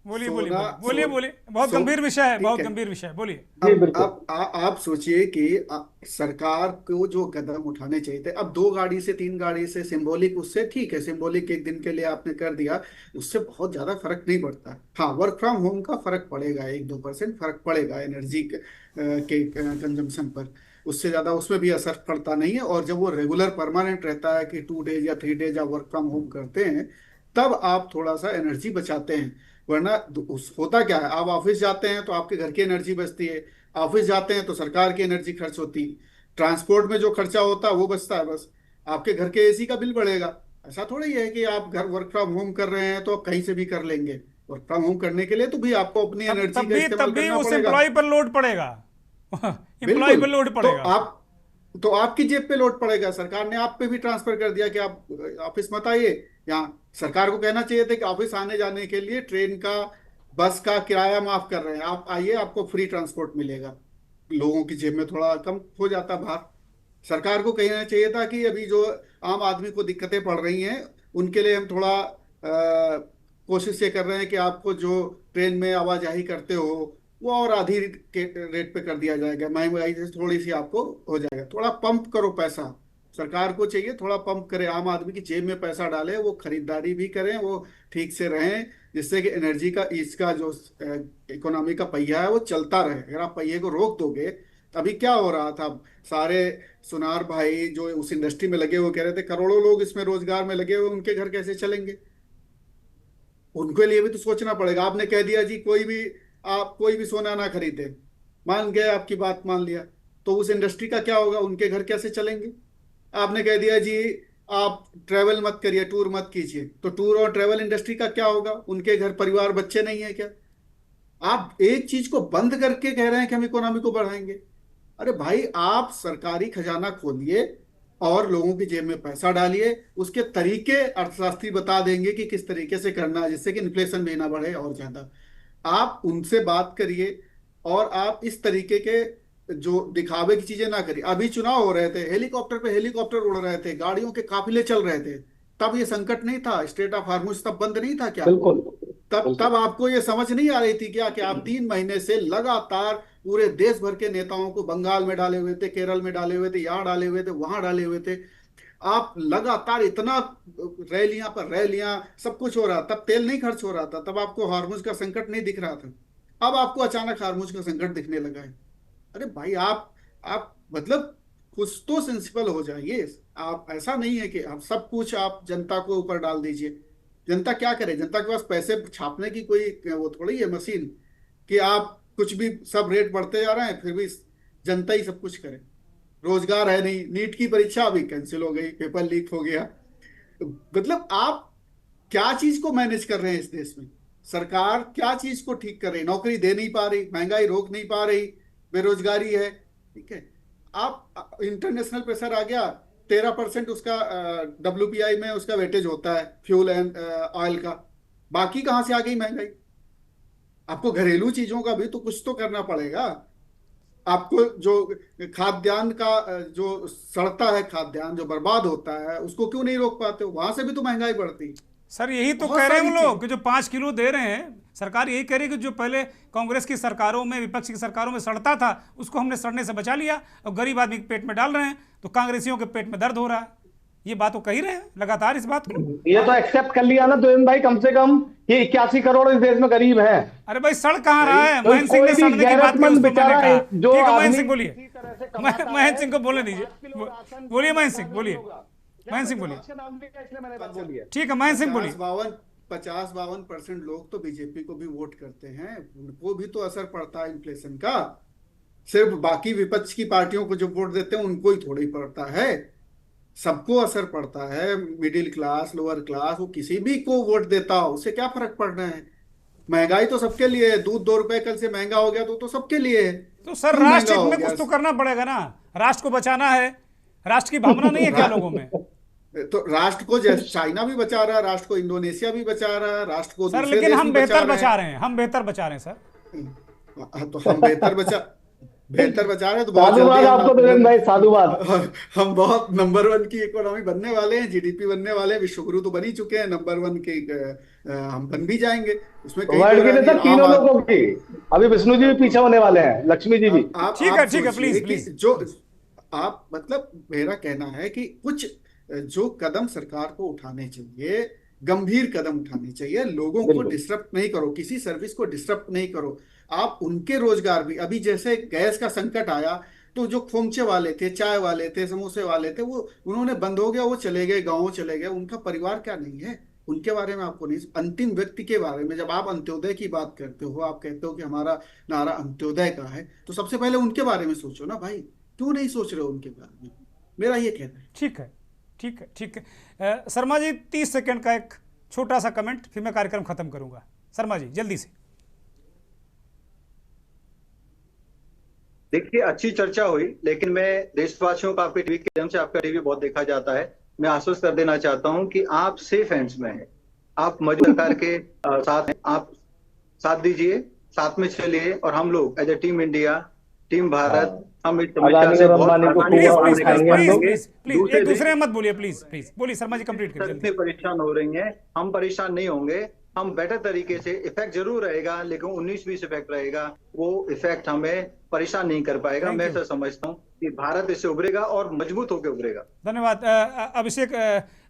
बोलिए बोलिए, बहुत गंभीर विषय है, बहुत गंभीर विषय है, बोलिए। अब आप सोचिए कि सरकार को जो कदम उठाने चाहिए थे, अब 2 गाड़ी से 3 गाड़ी से सिंबॉलिक, उससे ठीक है, सिंबॉलिक एक दिन के लिए आपने कर दिया, उससे बहुत ज्यादा फर्क नहीं पड़ता। हाँ, वर्क फ्रॉम होम का फर्क पड़ेगा, 1-2% फर्क पड़ेगा एनर्जी के कंजम्पशन पर, उससे ज्यादा उसमें भी असर पड़ता नहीं है। और जब वो रेगुलर परमानेंट रहता है कि 2 डेज या 3 डेज आप वर्क फ्रॉम होम करते हैं, तब आप थोड़ा सा एनर्जी बचाते हैं। वरना होता क्या है, आप ऑफिस जाते हैं तो आपके घर की एनर्जी बचती है, ऑफिस जाते हैं तो सरकार की एनर्जी खर्च होती, ट्रांसपोर्ट में जो खर्चा होता है वो बचता है, बस आपके घर के एसी का बिल बढ़ेगा। ऐसा थोड़ा ही है कि आप घर वर्क फ्रॉम होम कर रहे हैं तो आप कहीं से भी कर लेंगे। वर्क फ्रॉम होम करने के लिए तो भी आपको अपनी एनर्जी का इस्तेमाल करना उस पड़ेगा। एम्प्लॉय पर लोड पड़ेगा, एम्प्लॉय पर लोड पड़ेगा, तो आपकी जेब पे लोड पड़ेगा। सरकार ने आप पे भी ट्रांसफर कर दिया कि आप ऑफिस मत आइए। यहाँ सरकार को कहना चाहिए था कि ऑफिस आने जाने के लिए ट्रेन का, बस का किराया माफ कर रहे हैं, आप आइए, आपको फ्री ट्रांसपोर्ट मिलेगा। लोगों की जेब में थोड़ा कम हो जाता भार। सरकार को कहना चाहिए था कि अभी जो आम आदमी को दिक्कतें पड़ रही हैं, उनके लिए हम थोड़ा कोशिश ये कर रहे हैं कि आपको जो ट्रेन में आवाजाही करते हो वो और आधी के रेट पे कर दिया जाएगा, महंगाई से थोड़ी सी आपको हो जाएगा। थोड़ा पंप करो पैसा, सरकार को चाहिए थोड़ा पंप करे, आम आदमी की जेब में पैसा डाले, वो खरीदारी भी करें, वो ठीक से रहें, जिससे कि एनर्जी का, इसका जो इकोनॉमी का पहिया है वो चलता रहे। अगर आप पहिए को रोक दोगे, अभी क्या हो रहा था, सारे सुनार भाई जो उस इंडस्ट्री में लगे हुए कह रहे थे करोड़ों लोग इसमें रोजगार में लगे हुए, उनके घर कैसे चलेंगे? उनके लिए भी तो सोचना पड़ेगा। आपने कह दिया जी आप कोई भी सोना ना खरीदे, मान गए, आपकी बात मान लिया, तो उस इंडस्ट्री का क्या होगा? उनके घर कैसे चलेंगे? आपने कह दिया जी आप ट्रैवल मत करिए, टूर मत कीजिए, तो टूर और ट्रैवल इंडस्ट्री का क्या होगा? उनके घर परिवार, बच्चे नहीं है क्या? आप एक चीज को बंद करके कह रहे हैं कि हम इकोनॉमी को बढ़ाएंगे। अरे भाई, आप सरकारी खजाना खोलिए और लोगों की जेब में पैसा डालिए, उसके तरीके अर्थशास्त्री बता देंगे कि किस तरीके से करना है, जिससे कि इन्फ्लेशन भी ना बढ़े और ज्यादा। आप उनसे बात करिए और आप इस तरीके के जो दिखावे की चीजें ना करिए। अभी चुनाव हो रहे थे, हेलीकॉप्टर पे हेलीकॉप्टर उड़ रहे थे, गाड़ियों के काफिले चल रहे थे, तब ये संकट नहीं था, स्ट्रेट ऑफ हार्मुज तब बंद नहीं था क्या? बिल्कुल। तब आपको ये समझ नहीं आ रही थी क्या कि आप 3 महीने से लगातार पूरे देश भर के नेताओं को बंगाल में डाले हुए थे, केरल में डाले हुए थे, यहाँ डाले हुए थे, वहां डाले हुए थे। आप लगातार इतना रैलियां पर रैलियां, सब कुछ हो रहा, तब तेल नहीं खर्च हो रहा था, तब आपको हार्मुज का संकट नहीं दिख रहा था। अब आपको अचानक हार्मुज का संकट दिखने लगा है। अरे भाई, आप मतलब कुछ तो सेंसिबल हो जाइए। आप, ऐसा नहीं है कि आप सब कुछ आप जनता को ऊपर डाल दीजिए। जनता क्या करे? जनता के पास पैसे छापने की कोई वो थोड़ी है मशीन कि आप कुछ भी, सब रेट बढ़ते जा रहे हैं फिर भी जनता ही सब कुछ करे। रोजगार है नहीं, नीट की परीक्षा अभी कैंसिल हो गई, पेपर लीक हो गया। मतलब आप क्या चीज को मैनेज कर रहे हैं इस देश में? सरकार क्या चीज को ठीक कर रही? नौकरी दे नहीं पा रही, महंगाई रोक नहीं पा रही, बेरोजगारी है, ठीक है। आप इंटरनेशनल प्रेशर आ गया, 13% उसका WPI में उसका वेटेज होता है फ्यूल एंड ऑयल का, बाकी कहां से आ गई महंगाई? आपको घरेलू चीजों का भी तो कुछ तो करना पड़ेगा। आपको जो खाद्यान्न का जो सड़ता है, खाद्यान्न जो बर्बाद होता है, उसको क्यों नहीं रोक पाते हो? वहां से भी तो महंगाई बढ़ती। सर यही तो कह रहे हैं वो लोग कि जो 5 किलो दे रहे हैं, सरकार यही कह रही है कि जो पहले कांग्रेस की सरकारों में, विपक्ष की सरकारों में सड़ता था, उसको हमने सड़ने से बचा लिया और गरीब आदमी के पेट में डाल रहे हैं, तो कांग्रेसियों के पेट में दर्द हो रहा है। ये बात तो कही रहे हैं लगातार इस बात को। ये तो एक्सेप्ट कर लिया ना देवेंद्र भाई, कम से कम ये 81 करोड़ इस देश में गरीब है। अरे भाई, सड़ कहाँ रहा है? महेंद्र सिंह ने सड़ने की बात की, उसको मैंने कहा। ठीक है महेंद्र सिंह बोलिए, महेंद्र सिंह को बोलने दीजिए। बोलिए महेंद्र सिंह, बोलिए महेंद्र सिंह, बोलिए। ठीक है महेंद्र सिंह बोलिए। 50-52% लोग तो बीजेपी को भी वोट करते हैं, उनको भी तो असर पड़ता है इन्फ्लेशन का। सिर्फ बाकी विपक्ष की पार्टियों को जो वोट देते हैं उनको ही थोड़ी पड़ता है, सबको असर पड़ता है। मिडिल क्लास, लोअर क्लास, वो किसी भी को वोट देता हो, उससे क्या फर्क पड़ रहा है? महंगाई तो सबके लिए है, दूध 2 रुपए कल से महंगा हो गया तो सबके लिए है। तो सर राष्ट्र हित में कुछ तो करना पड़ेगा ना, राष्ट्र को बचाना है, राष्ट्र की भावना नहीं है क्या लोगों में? तो राष्ट्र को जैसे चाइना भी बचा रहा है, राष्ट्र को इंडोनेशिया भी बचा रहा है, राष्ट्र को सर, लेकिन हम बेहतर बचा रहे हैं, हम बेहतर बचा रहे हैं सर। तो हम बेहतर बचा रहे हैं तो साधुवाद आपको देवेंद्र भाई, साधुवाद। हम बहुत नंबर 1 की इकोनॉमी बनने वाले हैं, जीडीपी बनने वाले हैं, विश्वगुरु तो बन ही चुके हैं, नंबर 1 के हम बन भी जाएंगे, उसमें वर्ल्ड के नेता तीनों लोगों की। अभी विष्णु जी भी पीछे होने वाले हैं, लक्ष्मी जी भी। ठीक है प्लीज। जो आप मतलब मेरा कहना है कि कुछ जो कदम सरकार को उठाने चाहिए, गंभीर कदम उठाने चाहिए, लोगों को डिस्टर्ब नहीं करो, किसी सर्विस को डिस्टर्ब नहीं करो। आप उनके रोजगार भी, अभी जैसे गैस का संकट आया तो जो खोमचे वाले थे, चाय वाले थे, समोसे वाले थे, वो उन्होंने बंद हो गया, वो चले गए, गाँव चले गए, उनका परिवार क्या नहीं है? उनके बारे में आपको नहीं, अंतिम व्यक्ति के बारे में जब आप अंत्योदय की बात करते हो, आप कहते हो कि हमारा नारा अंत्योदय का है, तो सबसे पहले उनके बारे में सोचो ना भाई, क्यों नहीं सोच रहे हो उनके बारे में? मेरा ये कहना है। ठीक है। शर्मा जी 30 सेकंड का एक छोटा सा कमेंट, फिर मैं कार्यक्रम खत्म करूंगा। शर्मा जी जल्दी से। देखिए, अच्छी चर्चा हुई, लेकिन मैं देशवासियों का, आपके टीवी के माध्यम से, आपका टीवी बहुत देखा जाता है, मैं आश्वस्त कर देना चाहता हूं कि आप सेफ हैंड्स में हैं, आप मौजूद सरकार के साथ हैं, आप साथ दीजिए, साथ में चलिए, और हम लोग as a team India, team Bharat, हम इस समस्या से प्लीज एक दूसरे मत बोलिए, प्लीज बोलिए शर्मा जी, कंप्लीट करिए। परेशान हो रही हैं, हम परेशान नहीं होंगे, हम बेटर तरीके से, इफेक्ट जरूर रहेगा लेकिन 19-20 इफेक्ट रहेगा, वो इफेक्ट हमें परेशान नहीं कर पाएगा। मैं ऐसा समझता हूँ कि भारत इससे उभरेगा और मजबूत होकर उभरेगा। धन्यवाद। अभिषेक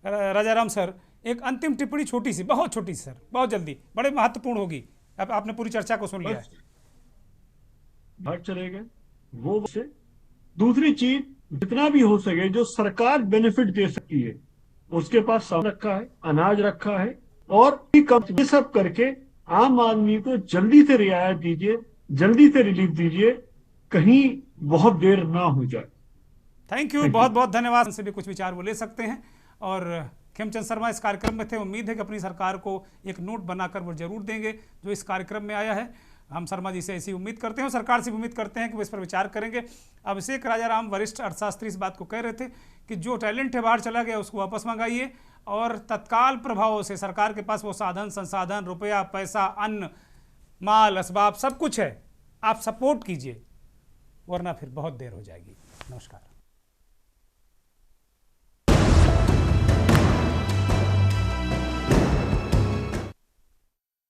राजाराम सर, एक अंतिम टिप्पणी, छोटी सी, बहुत छोटी सी सर, बहुत जल्दी, बड़े महत्वपूर्ण होगी। अब आपने पूरी चर्चा को सुन लिया है। भाग चले गए वो से। दूसरी चीज, जितना भी हो सके जो सरकार बेनिफिट दे सकती है उसके पास सामान रखा है, अनाज रखा है, और ये सब करके आम आदमी को जल्दी से रियायत दीजिए, जल्दी से रिलीफ दीजिए, कहीं बहुत देर ना हो जाए। थैंक यू, बहुत बहुत धन्यवाद। उनसे भी कुछ विचार वो ले सकते हैं। और खेमचंद शर्मा इस कार्यक्रम में थे, उम्मीद है कि अपनी सरकार को एक नोट बनाकर वो जरूर देंगे जो इस कार्यक्रम में आया है। हम शर्मा जी से ऐसी उम्मीद करते हैं और सरकार से भी उम्मीद करते हैं कि वो इस पर विचार करेंगे। अभिषेक राजाराम वरिष्ठ अर्थशास्त्री इस बात को कह रहे थे कि जो टैलेंट है बाहर चला गया उसको वापस मंगाइए, और तत्काल प्रभाव से सरकार के पास वो साधन संसाधन, रुपया, पैसा, अन्न, माल, असबाब सब कुछ है, आप सपोर्ट कीजिए, वरना फिर बहुत देर हो जाएगी। नमस्कार।